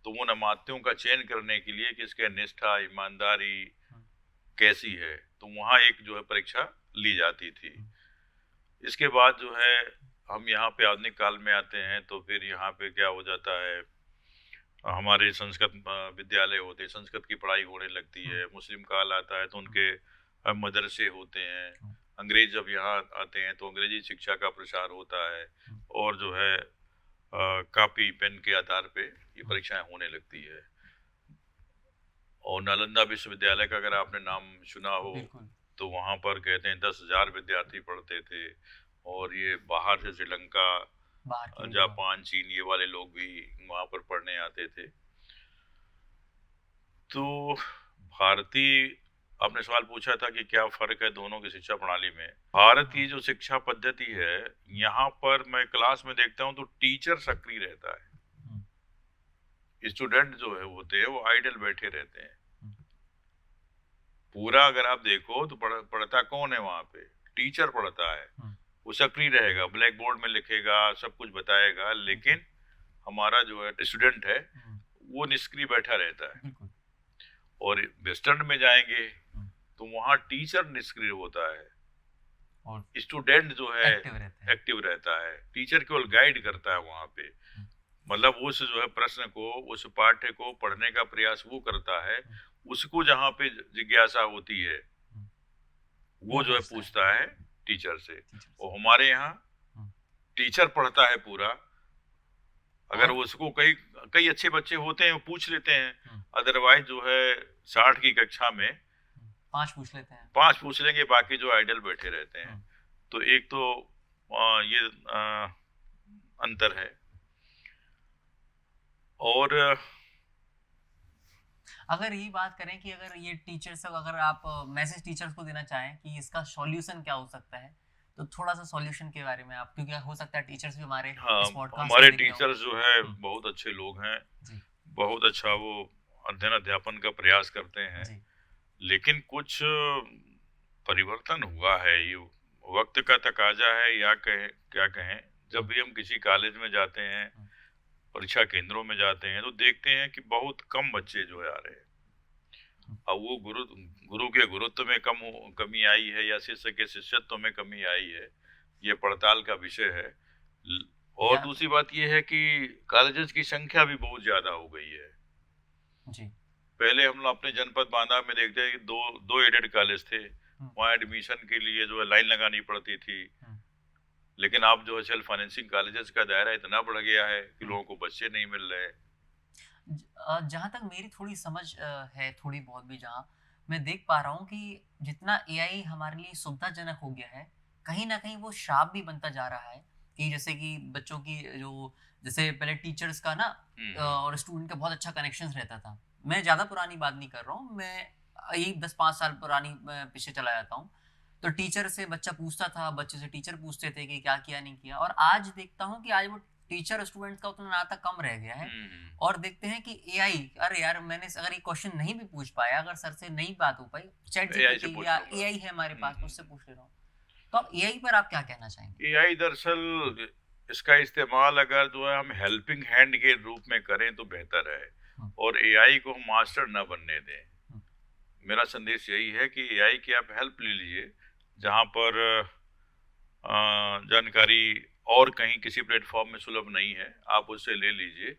B: तो उन अमात्यों का चयन करने के लिए कि इसके निष्ठा, ईमानदारी कैसी है, तो वहाँ एक जो है परीक्षा ली जाती थी। इसके बाद जो है हम यहाँ पे आधुनिक काल में आते हैं, तो फिर यहाँ पे क्या हो जाता है, हमारे संस्कृत विद्यालय होते हैं, संस्कृत की पढ़ाई होने लगती है। मुस्लिम काल आता है तो उनके मदरसे होते हैं। अंग्रेज जब यहाँ आते हैं तो अंग्रेजी शिक्षा का प्रसार होता है और जो है कॉपी पेन के आधार पे ये परीक्षाएं होने लगती है। और नालंदा विश्वविद्यालय का अगर आपने नाम सुना हो तो वहाँ पर कहते हैं 10,000 विद्यार्थी पढ़ते थे और ये बाहर से श्रीलंका, जापान, चीन, ये वाले लोग भी वहाँ पर पढ़ने आते थे। तो भारतीय, आपने सवाल पूछा था कि क्या फर्क है दोनों की शिक्षा प्रणाली में। भारत की जो शिक्षा पद्धति है, यहाँ पर मैं क्लास में देखता हूँ तो टीचर सक्रिय रहता है, स्टूडेंट जो है होते हैं वो आइडल बैठे रहते हैं। पूरा अगर आप देखो तो पढ़ता कौन है वहाँ पे? टीचर पढ़ता है। वो सक्रिय रहेगा, ब्लैक बोर्ड में लिखेगा, सब कुछ बताएगा, लेकिन हमारा जो है स्टूडेंट है वो निष्क्रिय बैठा रहता है। और वेस्टर्न में जाएंगे तो वहाँ टीचर निष्क्रिय होता है और स्टूडेंट जो है एक्टिव रहता है। टीचर केवल गाइड करता है वहाँ पे, मतलब उस जो है प्रश्न को, उस पाठ्य को पढ़ने का प्रयास वो करता है, उसको जहाँ पे जिज्ञासा होती है वो जो है
A: पूछता है
B: पूछता है टीचर से।
A: टीचर से।
B: और हमारे यहाँ
A: हम्म,
B: टीचर पढ़ता है पूरा। अगर
A: और
B: उसको कई कई अच्छे बच्चे होते हैं वो पूछ लेते हैं,
A: हम्म,
B: अदरवाइज जो है 60 की कक्षा में
A: 5 पूछ लेते हैं।
B: 5 पूछ लेंगे, बाकी जो आइडल बैठे रहते हैं।
A: हम्म,
B: तो एक तो ये अंतर है। और
A: अगर ये बात करें कि अगर ये टीचर्स, अगर आप मैसेज टीचर्स को देना चाहें कि इसका सॉल्यूशन क्या हो सकता है, तो थोड़ा सा सॉल्यूशन के बारे में आप, क्योंकि हो सकता है टीचर्स भी हमारे
B: हाँ,
A: इस पॉडकास्ट को
B: हमारे
A: देख रहे हो।
B: टीचर्स जो है बहुत अच्छे लोग हैं,
A: जी
B: बहुत अच्छा वो अध्ययन अध्यापन का प्रयास करते हैं।
A: जी
B: लेकिन कुछ परिवर्तन हुआ है, ये वक्त का तकाजा है या कहें क्या कहें। जब भी हम किसी कॉलेज में जाते हैं, परीक्षा केंद्रों में जाते हैं, तो देखते हैं कि बहुत कम बच्चे जो है आ रहे हैं। अब वो गुरु के गुरुत्व में कमी आई है या शिष्य के शिष्यत्व में कमी आई है, ये पड़ताल का विषय है। और
A: या
B: दूसरी बात ये है कि कॉलेजेस की संख्या भी बहुत ज्यादा हो गई है।
A: जी
B: पहले हम लोग अपने जनपद बांदा में देखते हैं कि दो एडेड कॉलेज थे,
A: हम्म,
B: वहाँ एडमिशन के लिए जो है लाइन लगानी पड़ती थी।
A: हम्म,
B: लेकिन अब जो है सेल्फ फाइनेंसिंग कॉलेजेस का दायरा इतना बढ़ गया है कि लोगों को बच्चे नहीं मिल रहे।
A: जहाँ तक मेरी थोड़ी समझ है, थोड़ी बहुत भी, जहाँ मैं देख पा रहा हूँ कि जितना एआई हमारे लिए सुविधाजनक हो गया है, कहीं न कहीं वो श्राप भी बनता जा रहा है। कि जैसे कि बच्चों की जो, जैसे पहले टीचर्स का ना और स्टूडेंट का बहुत अच्छा कनेक्शंस रहता था। मैं ज़्यादा पुरानी बात नहीं कर रहा हूँ, मैं यही 10-5 साल पुरानी पीछे चला जाता हूँ। तो टीचर से बच्चा पूछता था, बच्चे से टीचर पूछते थे कि क्या किया, नहीं किया। और आज देखता हूँ कि आज वो टीचर स्टूडेंट का उतना नाता कम रह गया है। और देखते हैं कि एआई, अरे यार मैंने अगर ये क्वेश्चन नहीं भी पूछ पाया, अगर सर से नहीं बात हो पाई, चैट
B: एआई से
A: जीपीटी
B: पूछ
A: या
B: लूंगा।
A: एआई है हमारे पास, मुझसे पूछ ले रहा हूँ। तो अब एआई पर आप क्या कहना चाहेंगे?
B: एआई दरअसल इसका इस्तेमाल अगर जो है हम हेल्पिंग हैंड के रूप में करें तो बेहतर है,
A: हम्म,
B: और एआई को हम मास्टर न बनने दें।
A: हम्म,
B: मेरा संदेश यही है कि एआई की आप हेल्प ले लीजिए, जहाँ पर जानकारी और कहीं किसी प्लेटफॉर्म में सुलभ नहीं है, आप उससे ले लीजिए।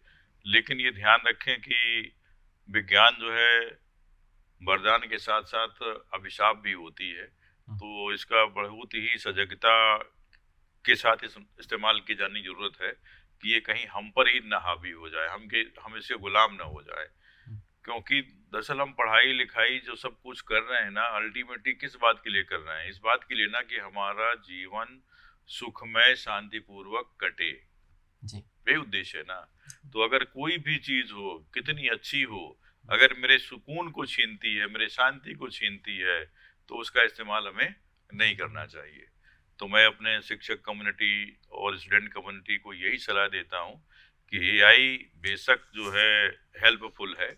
B: लेकिन ये ध्यान रखें कि विज्ञान जो है वरदान के साथ साथ अभिशाप भी होती है।
A: हम्म,
B: तो इसका बहुत ही सजगता के साथ इस्तेमाल की जाने की जरूरत है कि ये कहीं हम पर ही ना हावी हो जाए, हम इसके गुलाम ना हो जाए।
A: हम्म,
B: क्योंकि दरअसल हम पढ़ाई लिखाई जो सब कुछ कर रहे हैं ना, अल्टीमेटली किस बात के लिए कर रहे हैं? इस बात के लिए ना कि हमारा जीवन सुखमय शांतिपूर्वक कटे,
A: जी
B: वे उद्देश्य है ना। तो अगर कोई भी चीज हो, कितनी अच्छी हो, अगर मेरे सुकून को छीनती है, मेरे शांति को छीनती है, तो उसका इस्तेमाल हमें नहीं करना चाहिए। तो मैं अपने शिक्षक कम्युनिटी और स्टूडेंट कम्युनिटी को यही सलाह देता हूँ कि एआई बेशक जो है हेल्पफुल है,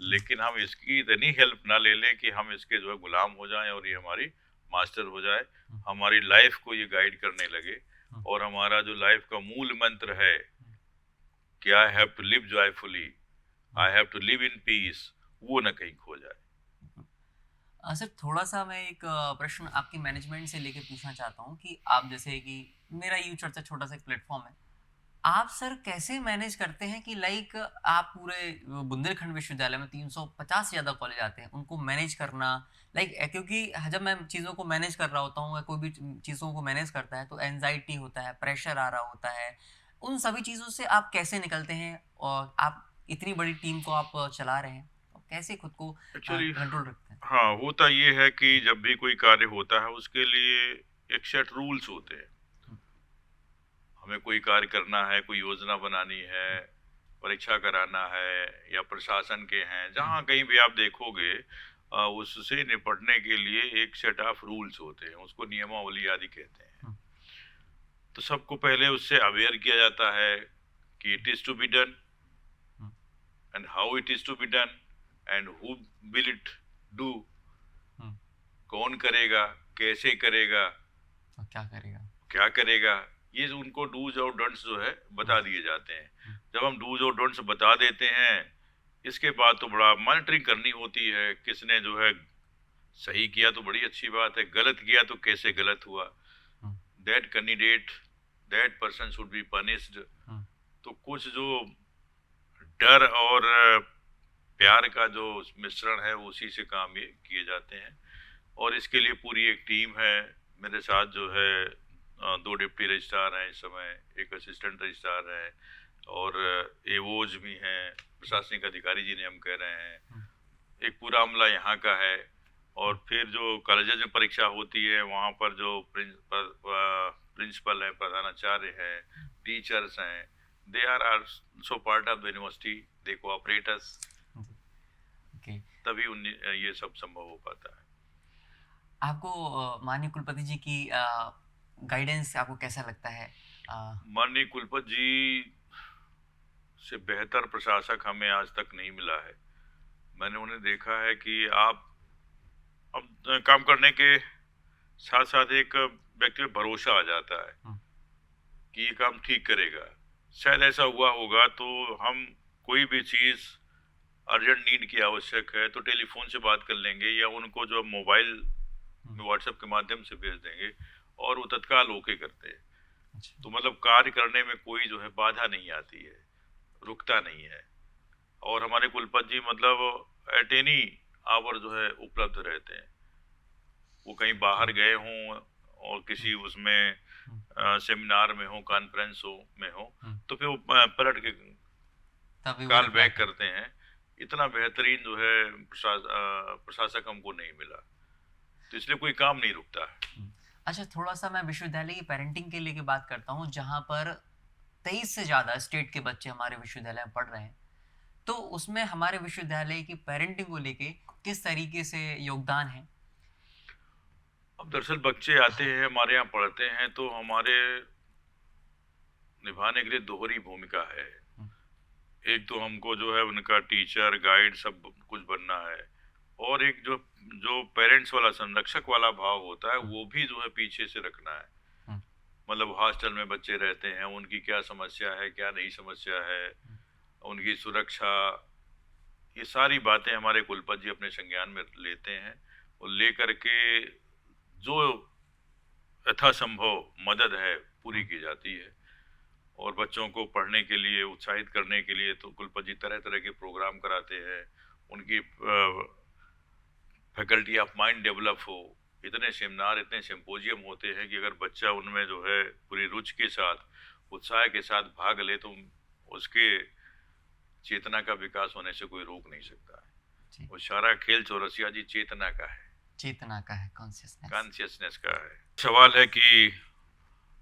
B: लेकिन हम इसकी इतनी हेल्प ना ले लें कि हम इसके जो है गुलाम हो जाएं और ये हमारी मास्टर हो जाए, हमारी लाइफ को ये गाइड करने लगे। और हमारा जो लाइफ का मूल मंत्र है कि I have to live joyfully, I have to live in peace, वो न कहीं खो जाए।
A: सर थोड़ा सा मैं एक प्रश्न आपकी मैनेजमेंट से लेके पूछना चाहता हूँ कि आप जैसे कि, मेरा यू चर्चा छोटा सा एक प्लेटफॉर्म है, आप सर कैसे मैनेज करते हैं कि लाइक आप पूरे बुंदेलखंड विश्वविद्यालय में 350 से ज़्यादा कॉलेज आते हैं, उनको मैनेज करना, लाइक क्योंकि जब मैं चीज़ों को मैनेज कर रहा होता हूँ या कोई भी चीज़ों को मैनेज करता है तो एनजाइटी होता है, प्रेशर आ रहा होता है। उन सभी चीज़ों से आप कैसे निकलते हैं? और आप इतनी बड़ी टीम को आप चला रहे हैं, तो कैसे खुद को
B: एक्चुअली
A: कंट्रोल रखते हैं?
B: हाँ, होता ये है कि जब भी कोई कार्य होता है उसके लिए एक सेट रूल्स होते हैं।
A: हम्म,
B: हमें कोई कार्य करना है, कोई योजना बनानी है, परीक्षा कराना है, या प्रशासन के हैं,
A: हम्म,
B: जहाँ कहीं भी आप देखोगे उससे निपटने के लिए एक सेट ऑफ रूल्स होते हैं, उसको नियमावली आदि कहते हैं।
A: हम्म,
B: तो सबको पहले उससे अवेयर किया जाता है कि it is to be done,
A: hmm,
B: and how it is to be done, and who will it do,
A: hmm,
B: कौन करेगा, कैसे करेगा,
A: और क्या करेगा?
B: क्या करेगा। ये उनको डूज और डोंट्स जो है
A: हम्म,
B: बता दिए जाते हैं।
A: हम्म,
B: जब हम डूज और डोंट्स बता देते हैं, इसके बाद तो बड़ा मॉनिटरिंग करनी होती है, किसने जो है सही किया तो बड़ी अच्छी बात है, गलत किया तो कैसे गलत हुआ,
A: hmm,
B: that candidate, that person should be punished.
A: Hmm,
B: तो कुछ जो डर और प्यार का जो मिश्रण है, उसी से काम ये किए जाते हैं। और इसके लिए पूरी एक टीम है। मेरे साथ जो है 2 डिप्टी रजिस्ट्रार हैं इस समय, एक असिस्टेंट रजिस्ट्रार है और एओज भी हैं, प्रशासनिक अधिकारी जिन्हें हम कह रहे हैं। एक पूरा अमला यहाँ का है और फिर जो कॉलेजेस में परीक्षा होती है वहाँ पर जो प्रिंसिपल है, प्रधानाचार्य है, टीचर्स हैं, they are also part of the university, they cooperate us,
A: okay.
B: तभी ये सब संभव हो पाता है।
A: आपको माननीय कुलपति जी की गाइडेंस आपको कैसा लगता है?
B: माननीय कुलपति जी से बेहतर प्रशासक हमें आज तक नहीं मिला है। मैंने उन्हें देखा है कि आप अब काम करने के साथ साथ एक व्यक्ति में भरोसा आ जाता है कि ये काम ठीक करेगा। शायद ऐसा हुआ होगा तो हम कोई भी चीज़ अर्जेंट नीड की आवश्यक है तो टेलीफोन से बात कर लेंगे या उनको जो मोबाइल में व्हाट्सएप के माध्यम से भेज देंगे और वो तत्काल ओके करते हैं। तो मतलब कार्य करने में कोई जो है बाधा नहीं आती है, रुकता नहीं है। और हमारे कुलपति जी मतलब एट एनी आवर जो है उपलब्ध रहते हैं। वो कहीं बाहर गए हों और किसी उसमें सेमिनार में हो, कॉन्फ्रेंस में हो, तो फिर वो पलट के कॉल बैक करते हैं। इतना बेहतरीन जो है प्रशासक हमको नहीं मिला, तो इसलिए कोई काम नहीं रुकता है।
A: अच्छा, थोड़ा सा मैं विश्वविद्यालय की पेरेंटिंग के लिए बात करता हूँ, जहाँ पर 23 से ज़्यादा स्टेट के बच्चे हमारे विश्वविद्यालय में पढ़ रहे हैं। तो उसमें हमारे विश्वविद्यालय की पेरेंटिंग को लेके किस तरीके से योगदान है?
B: अब दरअसल बच्चे आते हैं हमारे यहाँ पढ़ते हैं तो हमारे निभाने के लिए दोहरी भूमिका है। एक तो हमको जो है उनका टीचर, गाइड सब कुछ बनना है, और एक जो पेरेंट्स वाला, संरक्षक वाला भाव होता है वो भी जो है पीछे से रखना है। मतलब हॉस्टल में बच्चे रहते हैं, उनकी क्या समस्या है, क्या नहीं समस्या है, उनकी सुरक्षा, ये सारी बातें हमारे कुलपति जी अपने संज्ञान में लेते हैं और लेकर के जो यथासंभव मदद है पूरी की जाती है। और बच्चों को पढ़ने के लिए उत्साहित करने के लिए तो कुलपति जी तरह तरह के प्रोग्राम कराते हैं, उनकी फैकल्टी ऑफ माइंड डेवलप हो। इतने सेमिनार, इतने सिम्पोजियम होते हैं कि अगर बच्चा उनमें जो है पूरी रुचि के साथ, उत्साह के साथ भाग ले तो उसके चेतना का विकास होने से कोई रोक नहीं सकता है। वो सारा खेल चौरसिया जी चेतना का है,
A: चेतना का है,
B: कॉन्शियसनेस का है। सवाल है कि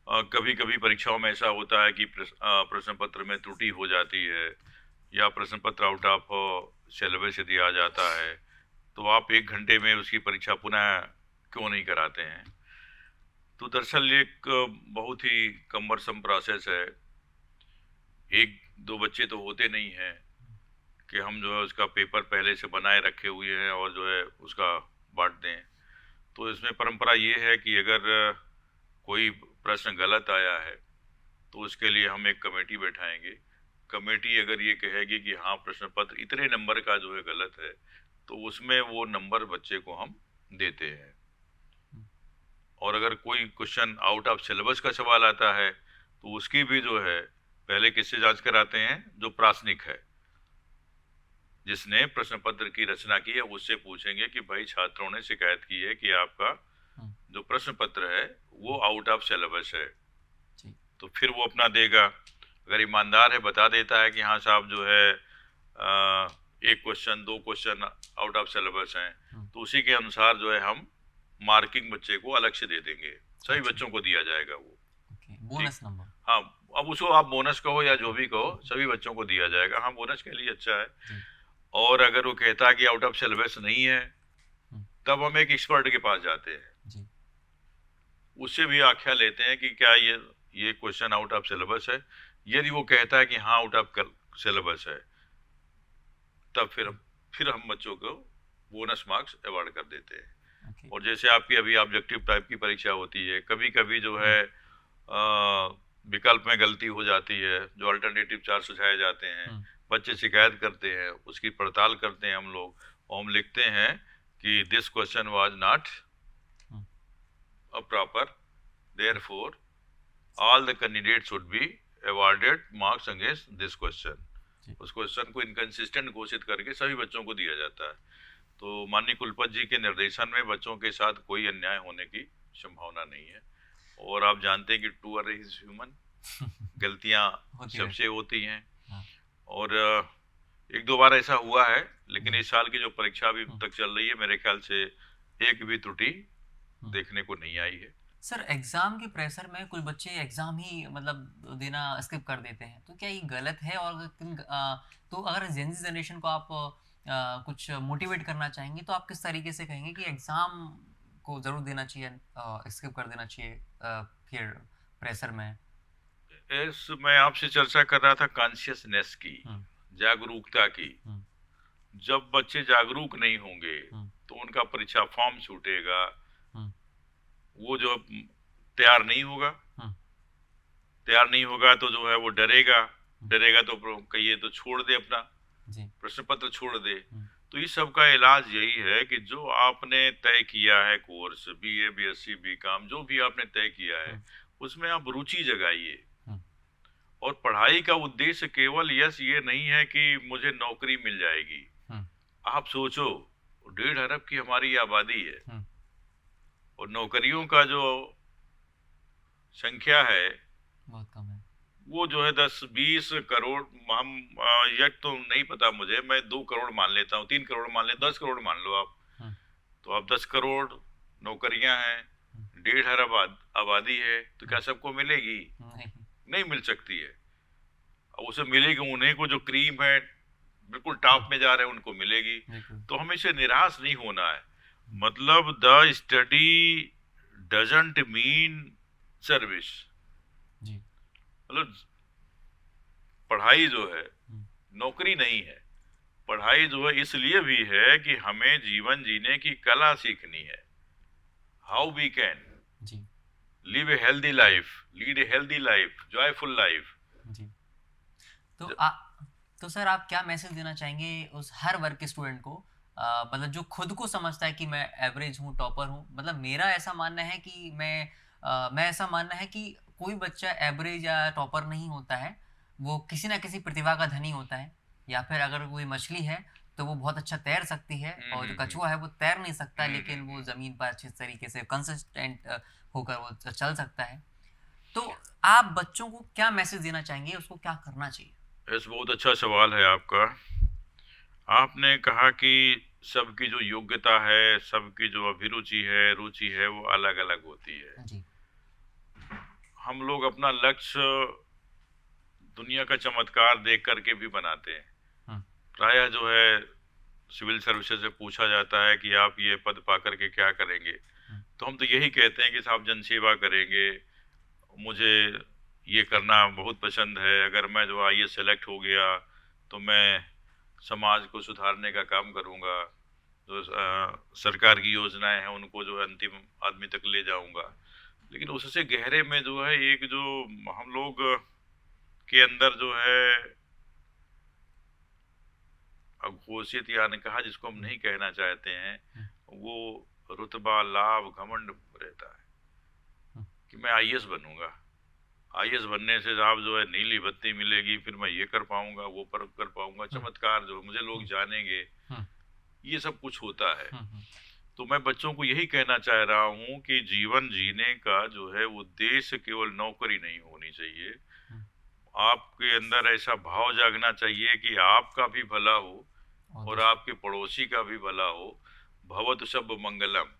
B: कभी कभी परीक्षाओं में ऐसा होता है कि प्रश्न पत्र में त्रुटि हो जाती है या प्रश्न पत्र आउट ऑफ सिलेबस से दिया जाता है, तो आप 1 घंटे में उसकी परीक्षा पुनः क्यों नहीं कराते हैं? तो दरअसल एक बहुत ही कम्बरसम प्रोसेस है। 1-2 बच्चे तो होते नहीं हैं कि हम जो है उसका पेपर पहले से बनाए रखे हुए हैं और जो है उसका बांट दें। तो इसमें परंपरा ये है कि अगर कोई प्रश्न गलत आया है तो उसके लिए हम एक कमेटी बैठाएंगे। कमेटी अगर ये कहेगी कि हाँ प्रश्न पत्र इतने नंबर का जो है गलत है, तो उसमें वो नंबर बच्चे को हम देते हैं। और अगर कोई क्वेश्चन आउट ऑफ सिलेबस का सवाल आता है तो उसकी भी जो है पहले किससे जांच कराते हैं? जो प्रासनिक है, जिसने प्रश्न पत्र की रचना की है, उससे पूछेंगे कि भाई छात्रों ने शिकायत की है कि आपका जो प्रश्न पत्र है वो आउट ऑफ सिलेबस है। तो फिर वो अपना देगा। अगर ईमानदार है, बता देता है कि हाँ साहब जो है 1 question 2 question out of syllabus हैं, तो उसी के अनुसार जो है हम मार्किंग बच्चे को अलग से दे देंगे। सभी बच्चों को दिया जाएगा वो
A: बोनस नंबर।
B: हाँ, अब उसको आप बोनस कहो या जो भी कहो, सभी बच्चों को दिया जाएगा। हाँ, बोनस के लिए अच्छा है। और अगर वो कहता है कि आउट ऑफ सिलेबस नहीं है, तब हम एक एक्सपर्ट के पास जाते हैं, उससे भी आख्या लेते हैं कि क्या ये क्वेश्चन आउट ऑफ सिलेबस है। यदि वो कहता है कि हाँ आउट ऑफ सिलेबस है, तब फिर हम बच्चों को बोनस मार्क्स अवार्ड कर देते हैं। और जैसे आपकी अभी ऑब्जेक्टिव टाइप की परीक्षा होती है, कभी कभी जो है विकल्प में गलती हो जाती है, जो अल्टरनेटिव 4 सुझाए जाते हैं, बच्चे शिकायत करते हैं, उसकी पड़ताल करते हैं हम लोग, और हम लिखते हैं कि this question was not proper, therefore all the candidates should be awarded marks against this question। उस क्वेश्चन को इनकंसिस्टेंट घोषित करके सभी बच्चों को दिया जाता है। तो माननीय कुलपति जी के निर्देशन में बच्चों के साथ कोई अन्याय होने की संभावना नहीं है। और आप जानते हैं कि टू आर इज ह्यूमन, गलतियां
A: होती
B: सबसे होती हैं।
A: हाँ।
B: और एक दो बार ऐसा हुआ है, लेकिन
A: जी।
B: इस साल की जो परीक्षा अभी तक चल रही है, मेरे ख्याल से एक भी त्रुटि
A: हम्म।
B: देखने को नहीं आई है।
A: सर एग्जाम के प्रेशर में कुछ बच्चे एग्जाम ही मतलब देना स्किप कर देते हैं, तो क्या ये गलत है? और तो अगर जेनजी जनरेशन को आप कुछ मोटिवेट करना चाहेंगे तो आप किस तरीके से कहेंगे कि एग्जाम को जरूर देना चाहिए, स्किप कर देना चाहिए फिर प्रेशर में?
B: इस मैं आपसे चर्चा कर रहा था कॉन्शियसनेस की,
A: हम्म।
B: जागरूकता की।
A: हम्म।
B: जब बच्चे जागरूक नहीं होंगे
A: हम्म।
B: तो उनका परीक्षा फॉर्म छूटेगा,
A: हम्म।
B: वो जो तैयार नहीं होगा।
A: हम्म।
B: तैयार नहीं होगा तो जो है वो डरेगा, डरेगा तो कहिए तो छोड़ दे, अपना
A: जी।
B: प्रश्न पत्र छोड़ दे।
A: हम्म।
B: तो इस सब का इलाज यही है कि जो आपने तय किया है कोर्स, बीए, बीएससी, बीकॉम, जो भी आपने तय किया है, उसमें आप रुचि जगाइए। और पढ़ाई का उद्देश्य केवल यस ये नहीं है कि मुझे नौकरी मिल जाएगी। आप सोचो, 1.5 अरब की हमारी आबादी है और नौकरियों का जो संख्या है
A: बहुत कम है।
B: वो जो है 10-20 करोड़। हम यह तो नहीं पता मुझे, मैं 2 करोड़ मान लेता हूँ, 3 करोड़ मान ले, 10 करोड़ मान लो आप। तो आप 10 करोड़ नौकरियां हैं, 1.5 अरब आबादी है, तो क्या सबको मिलेगी? नहीं मिल सकती है। उसे मिलेगी उन्हें को जो क्रीम है, बिल्कुल टॉप में जा रहे हैं, उनको मिलेगी। तो हमें इसे निराश नहीं होना है। मतलब the study doesn't mean service. मतलब पढ़ाई जो है नौकरी नहीं है। पढ़ाई जो है इसलिए भी है कि हमें जीवन जीने की कला सीखनी है। How we can live a healthy life, lead a healthy life, joyful life.
A: जी। तो सर आप क्या मैसेज देना चाहेंगे उस हर वर्ग के स्टूडेंट को, मतलब जो खुद को समझता है कि मैं एवरेज हूँ, टॉपर हूँ? मतलब मेरा ऐसा मानना है कि मैं ऐसा मानना है कि कोई बच्चा एवरेज या टॉपर नहीं होता है, वो किसी ना किसी प्रतिभा का धनी होता है। या फिर अगर कोई मछली है तो वो बहुत अच्छा तैर सकती है, और जो कछुआ है वो तैर नहीं सकता, लेकिन वो जमीन पर अच्छे तरीके से कंसिस्टेंट होकर वो चल सकता है। तो आप बच्चों को क्या मैसेज देना चाहेंगे, उसको क्या करना चाहिए?
B: ऐसा बहुत अच्छा सवाल है आपका। आपने कहा कि सबकी जो योग्यता है, सबकी जो अभिरुचि है, रुचि है, वो अलग अलग होती है।
A: जी।
B: हम लोग अपना लक्ष्य दुनिया का चमत्कार देख करके भी बनाते हैं। प्रायः जो है सिविल सर्विसेज से पूछा जाता है कि आप ये पद पा करके क्या करेंगे, तो हम तो यही कहते हैं कि साहब जनसेवा करेंगे, मुझे ये करना बहुत पसंद है। अगर मैं जो आईएएस सेलेक्ट हो गया तो मैं समाज को सुधारने का काम करूँगा, जो सरकार की योजनाएं हैं उनको जो है अंतिम आदमी तक ले जाऊंगा। लेकिन उससे गहरे में जो है एक जो हम लोग के अंदर जो है अघोषित या अनकहा, जिसको हम नहीं कहना चाहते हैं, वो रुतबा, लाभ, घमंड रहता है कि मैं आईएएस बनूंगा। आईएएस बनने से आप जो है नीली बत्ती मिलेगी, फिर मैं ये कर पाऊंगा, वो कर पाऊंगा, चमत्कार जो मुझे लोग जानेंगे, ये सब कुछ होता है। तो मैं बच्चों को यही कहना चाह रहा हूँ कि जीवन जीने का जो है उद्देश्य केवल नौकरी नहीं होनी चाहिए। आपके अंदर ऐसा भाव जागना चाहिए कि आपका भी भला हो और आपके पड़ोसी का भी भला हो। भवतु सब मंगलम।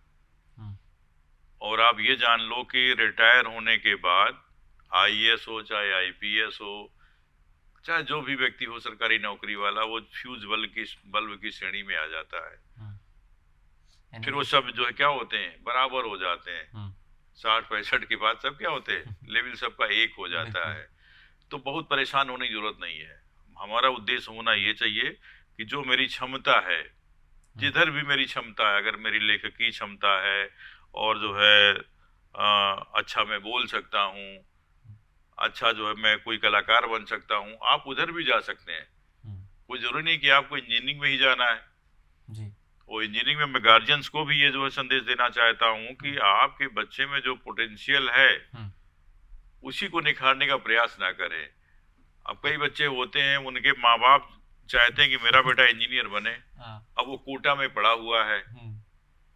B: और आप ये जान लो कि रिटायर होने के बाद आईएएस हो, चाहे आईपीएस हो, चाहे जो भी व्यक्ति हो सरकारी नौकरी वाला, वो फ्यूज बल्ब की श्रेणी में आ जाता है। फिर वो सब जो है क्या होते हैं, बराबर हो जाते हैं। 60-65 के बाद सब क्या होते हैं, लेवल सबका एक हो जाता है। तो बहुत परेशान होने की जरूरत नहीं है। हमारा उद्देश्य होना ये चाहिए कि जो मेरी क्षमता है, जिधर भी मेरी क्षमता है, अगर मेरी लेखकी क्षमता है और जो है अच्छा मैं बोल सकता हूँ, अच्छा जो है मैं कोई कलाकार बन सकता हूँ, आप उधर भी जा सकते हैं। कोई जरूरी नहीं कि आपको इंजीनियरिंग में ही जाना है जी। वो इंजीनियरिंग में मैं गार्जियंस को भी ये जो है संदेश देना चाहता हूँ कि आपके बच्चे में जो पोटेंशियल है उसी को निखारने का प्रयास ना करें। अब कई बच्चे होते हैं, उनके माँ बाप चाहते हैं कि मेरा बेटा इंजीनियर बने,
A: हाँ।
B: अब वो कोटा में पड़ा हुआ है,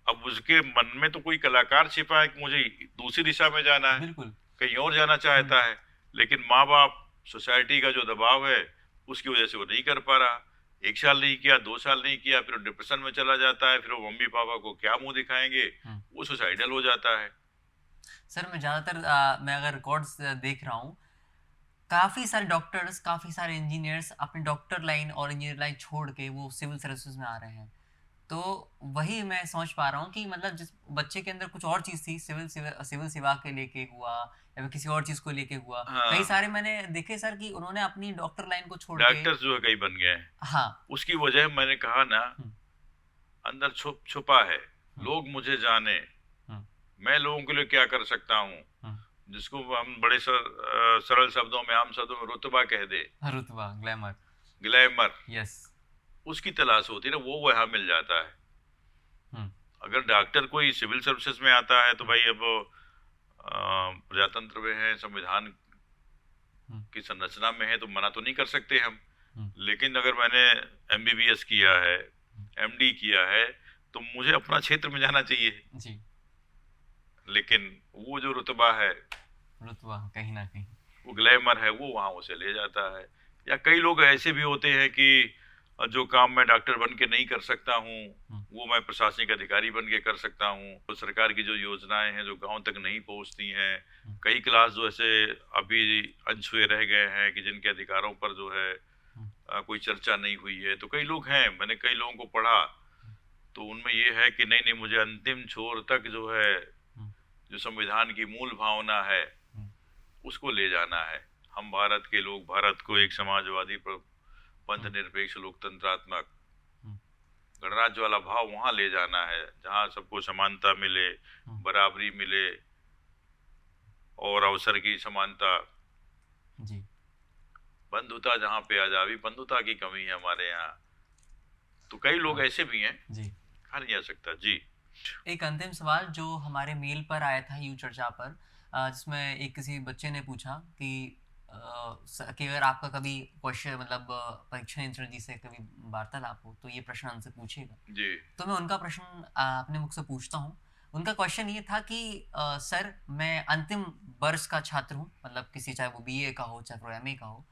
B: अब उसके मन में तो कोई कलाकार छिपा है कि मुझे दूसरी दिशा में जाना है,
A: बिल्कुल।
B: कहीं और जाना चाहता है, लेकिन माँ बाप, सोसाइटी का जो दबाव है उसकी वजह से वो नहीं कर पा रहा। 1 साल नहीं किया, 2 साल नहीं किया, फिर वो डिप्रेशन में चला जाता है, फिर वो मम्मी पापा को क्या मुंह दिखाएंगे, वो सुसाइडल हो जाता है।
A: सर मैं ज़्यादातर मैं अगर रिकॉर्ड्स देख रहा हूँ, काफ़ी सारे डॉक्टर्स, काफ़ी सारे इंजीनियर्स अपनी डॉक्टर लाइन और इंजीनियर लाइन छोड़ के वो सिविल सर्विसेज में आ रहे हैं। तो वही मैं समझ पा रहा हूँ कि मतलब जिस बच्चे के अंदर कुछ और चीज़ थी, सिविल सेवा के लेके हुआ या फिर किसी और चीज़ को लेके हुआ। कई
B: हाँ,
A: सारे मैंने देखे सर कि उन्होंने अपनी डॉक्टर लाइन को छोड़ के।
B: डॉक्टर्स जो है कई बन गए हैं।
A: हाँ।
B: उसकी वजह मैंने कहा ना,
A: हुँ,
B: अंदर छुपा है,
A: हुँ,
B: लोग मुझे जाने,
A: हुँ,
B: मैं लोगों के लिए क्या कर सकता हूँ,
A: हुँ।
B: जिसको हम बड़े सरल शब्दों में, आम शब्दों में रुतबा कह दे,
A: रुतबा, ग्लैमर।
B: Glamour,
A: yes.
B: उसकी तलाश होती है ना, वो वहाँ मिल जाता है।
A: हुँ,
B: अगर डॉक्टर कोई सिविल सर्विसेज में आता है तो
A: हुँ,
B: भाई अब प्रजातंत्र में है, संविधान
A: हुँ,
B: की संरचना में है, तो मना तो नहीं कर सकते हम।
A: हुँ,
B: लेकिन अगर मैंने एमबीबीएस किया है,
A: हुँ।
B: एमडी किया है, तो मुझे अपना क्षेत्र में जाना चाहिए।
A: जी,
B: लेकिन वो जो रुतबा है,
A: रुतबा कहीं न कहीं।
B: वो ग्लैमर है, वो वहाँ उसे ले जाता है। या कई लोग ऐसे भी होते हैं कि जो काम मैं डॉक्टर बन के नहीं कर सकता हूँ,
A: हुँ,
B: वो मैं प्रशासनिक अधिकारी बन के कर सकता हूँ। तो सरकार की जो योजनाएं हैं जो गांव तक नहीं पहुँचती हैं,
A: हुँ,
B: कई क्लास जो ऐसे अभी अनछुए रह गए हैं कि जिनके अधिकारों पर जो है
A: हुँ,
B: कोई चर्चा नहीं हुई है। तो कई लोग हैं, मैंने कई लोगों को पढ़ा, तो उनमें ये है कि नहीं नहीं, मुझे अंतिम छोर तक जो है,
A: हुँ,
B: जो संविधान की मूल भावना है,
A: हुँ,
B: उसको ले जाना है। हम भारत के लोग भारत को एक समाजवादी पंथ
A: हुँ,
B: निरपेक्ष लोकतंत्रात्मक
A: हुँ,
B: गणराज्य वाला भाव वहां ले जाना है, जहां सबको समानता मिले,
A: हुँ।
B: बराबरी मिले और अवसर की समानता।
A: जी,
B: बंधुता जहां पे आ जावी, बंधुता की कमी है हमारे यहाँ। तो कई लोग
A: हाँ,
B: ऐसे भी हैं,
A: जी।
B: कहा नहीं जा सकता जी।
A: एक अंतिम सवाल जो हमारे मेल पर आया था यू चर्चा पर, जिसमें एक किसी बच्चे ने पूछा कि कि अगर आपका कभी क्वेश्चन मतलब परीक्षा नियंत्रण जी से कभी वार्तालाप हो तो ये प्रश्न हमसे पूछेगा।
B: जी।
A: तो मैं उनका प्रश्न अपने मुख से पूछता हूँ। उनका क्वेश्चन ये था कि सर मैं अंतिम वर्ष का छात्र हूँ, मतलब किसी चाहे वो बीए का हो चाहे वो एमए का हो।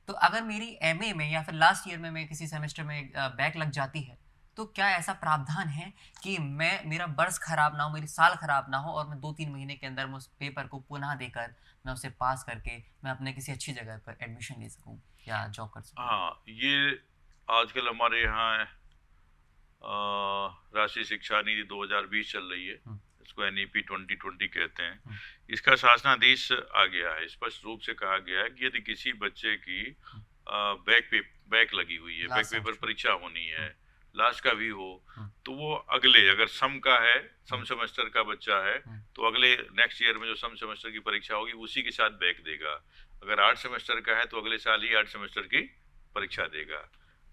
A: तो अगर मेरी एमए में या फिर लास्ट ईयर में मैं किसी सेमेस्टर में बैक लग जाती है, तो क्या ऐसा प्रावधान है कि मैं मेरा वर्ष खराब ना हो, मेरी साल खराब ना हो और मैं 2-3 महीने के अंदर मैं उस पेपर को पुनः देकर मैं उसे पास करके मैं अपने किसी अच्छी जगह पर एडमिशन ले सकूँ या जॉब कर सकूँ?
B: हाँ, ये आजकल हमारे यहाँ राष्ट्रीय शिक्षा नीति 2020 चल रही है,
A: हुँ,
B: इसको एनईपी 2020 कहते हैं।
A: हुँ,
B: इसका शासनादेश आ गया है, स्पष्ट रूप से कहा गया है कि यदि किसी बच्चे की
A: हुँ,
B: बैक लगी हुई है, बैक
A: लास्ट
B: पेपर
A: सेमेस्टर।
B: परीक्षा होनी है,
A: हुँ,
B: लास्ट का भी हो,
A: हुँ,
B: तो वो अगले, अगर सम का है, सम
A: हुँ,
B: सेमेस्टर का बच्चा है,
A: हुँ,
B: तो अगले नेक्स्ट ईयर में जो सम सेमेस्टर की परीक्षा होगी उसी के साथ बैक देगा। अगर 8 सेमेस्टर का है तो अगले साल ही 8 सेमेस्टर की परीक्षा देगा।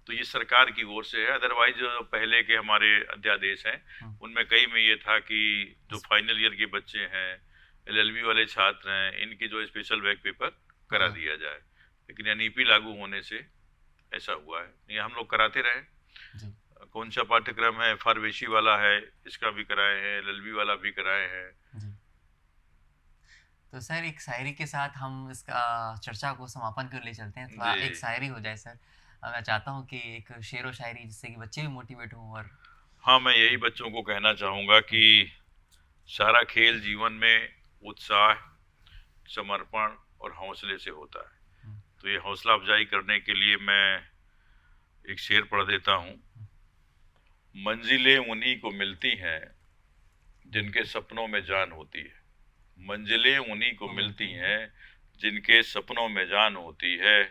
B: तो ये सरकार की ओर से है। अदरवाइज जो पहले के हमारे अध्यादेश हैं,
A: हुँ,
B: उनमें कई में ये था कि जो फाइनल ईयर के बच्चे हैं, एलएलबी वाले छात्र हैं, इनकी जो स्पेशल बैक पेपर करा
A: हाँ,
B: दिया जाए। लेकिन एनईपी लागू होने से ऐसा हुआ है। ये हम लोग कराते रहे।
A: जी,
B: कौन सा पाठ्यक्रम है, फार्मेसी वाला है, इसका भी कराए हैं, एलएलबी वाला भी कराए हैं।
A: जी। तो सर एक शायरी के साथ हम इसका चर्चा को समापन की ओर ले चलते हैं। थोड़ा
B: जी।
A: एक शायरी हो जाए सर। मैं चाहता हूँ कि एक शेर व शायरी जिससे कि बच्चे भी मोटिवेट हों और।
B: हाँ, मैं यही बच्चों को कहना चाहूँगा कि
A: हुँ,
B: सारा खेल जीवन में उत्साह, समर्पण और हौसले से होता है।
A: हुँ,
B: तो ये हौसला अफजाई करने के लिए मैं एक शेर पढ़ देता हूँ।
A: हुँ,
B: मंजिलें उन्हीं को मिलती हैं जिनके सपनों में जान होती है। मंजिलें उन्हीं को
A: वो
B: मिलती
A: मिलती हैं।
B: हैं जिनके सपनों में जान होती है।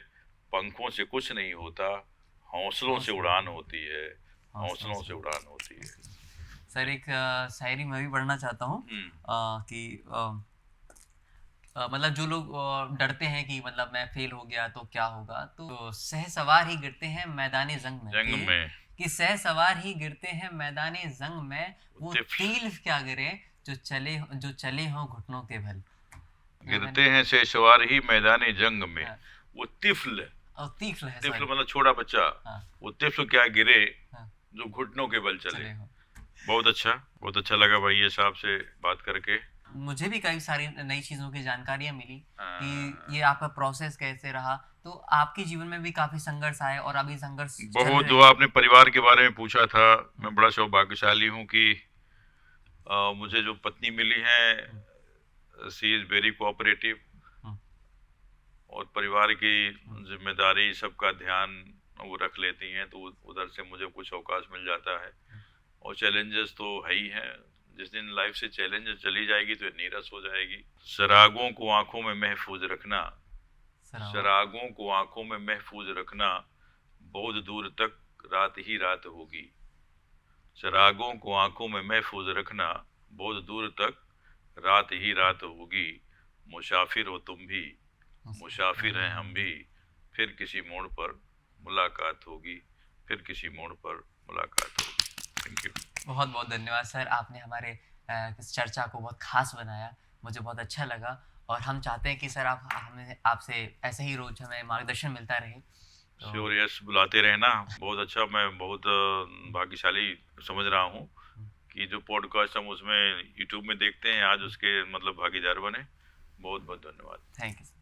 B: पंखों से कुछ नहीं होता, हौसलों से
A: हौसलों
B: उड़ान होती है,
A: हौसलों
B: हौसलों
A: से।
B: से उड़ान होती है।
A: सर एक शायरी मैं भी पढ़ना चाहता हूँ,
B: हुँ।
A: कि मतलब जो लोग डरते हैं कि मतलब मैं फेल हो गया तो क्या होगा, तो सहसवार ही गिरते हैं मैदानी जंग में,
B: जंग में
A: कि सहसवार ही गिरते हैं मैदानी जंग में, वो
B: तिफ़्ल
A: तील क्या गिरे जो चले हों घुटनों के बल। तो
B: गिरते
A: मैंने।
B: हैं शेषवार ही मैदानी जंग में,
A: हाँ,
B: वो तिफ़्ल
A: और तीक्ष्ण है,
B: तिफ्ल
A: सॉरी।
B: मतलब छोटा बच्चा,
A: हाँ,
B: वो तिफ्ल क्या गिरे
A: हाँ,
B: जो घुटनों के बल चले।
A: चले हो।
B: बहुत अच्छा लगा भाई ये साहब से बात करके।
A: मुझे भी कई सारी नई चीज़ों की जानकारियाँ मिली कि ये
B: अ,
A: आपका प्रोसेस कैसे रहा। तो आपके जीवन में भी काफ़ी संघर्ष आए और अभी संघर्ष चल
B: बहुत
A: रहे
B: जो
A: हैं।
B: आपने परिवार के बारे में पूछा था,
A: हुँ,
B: मैं बड़ा सौभाग्यशाली हूँ कि मुझे जो पत्नी मिली है,
A: हुँ,
B: शी इज़ वेरी कोऑपरेटिव
A: हुँ,
B: और परिवार की
A: हुँ,
B: जिम्मेदारी सबका ध्यान वो रख लेती हैं, तो उधर से मुझे कुछ अवकाश मिल जाता है।
A: हुँ,
B: और चैलेंजेस तो है ही हैं, जिस दिन लाइफ से चैलेंजेस चली जाएगी तो ये नीरस हो जाएगी। सरागों को आंखों में महफूज रखना,
A: सराहना।
B: सरागों को आंखों में महफूज रखना, बहुत दूर तक रात ही रात होगी। चरागों को आंखों में महफूज रखना, बहुत दूर तक रात ही रात होगी। मुसाफिर हो तुम भी, मुसाफिर हैं हम भी, फिर किसी मोड़ पर मुलाकात होगी, फिर किसी मोड़ पर मुलाकात होगी। Thank you.
A: बहुत बहुत धन्यवाद सर, आपने हमारे इस चर्चा को बहुत खास बनाया। मुझे बहुत अच्छा लगा और हम चाहते हैं कि सर आप हमें आपसे ऐसे ही रोज हमें मार्गदर्शन मिलता रहे। तो
B: श्योर, यस, बुलाते रहना। बहुत अच्छा, मैं बहुत भाग्यशाली समझ रहा हूँ कि जो पॉडकास्ट हम उसमें यूट्यूब में देखते हैं, आज उसके मतलब भागीदार बने। बहुत बहुत धन्यवाद।
A: Thank you.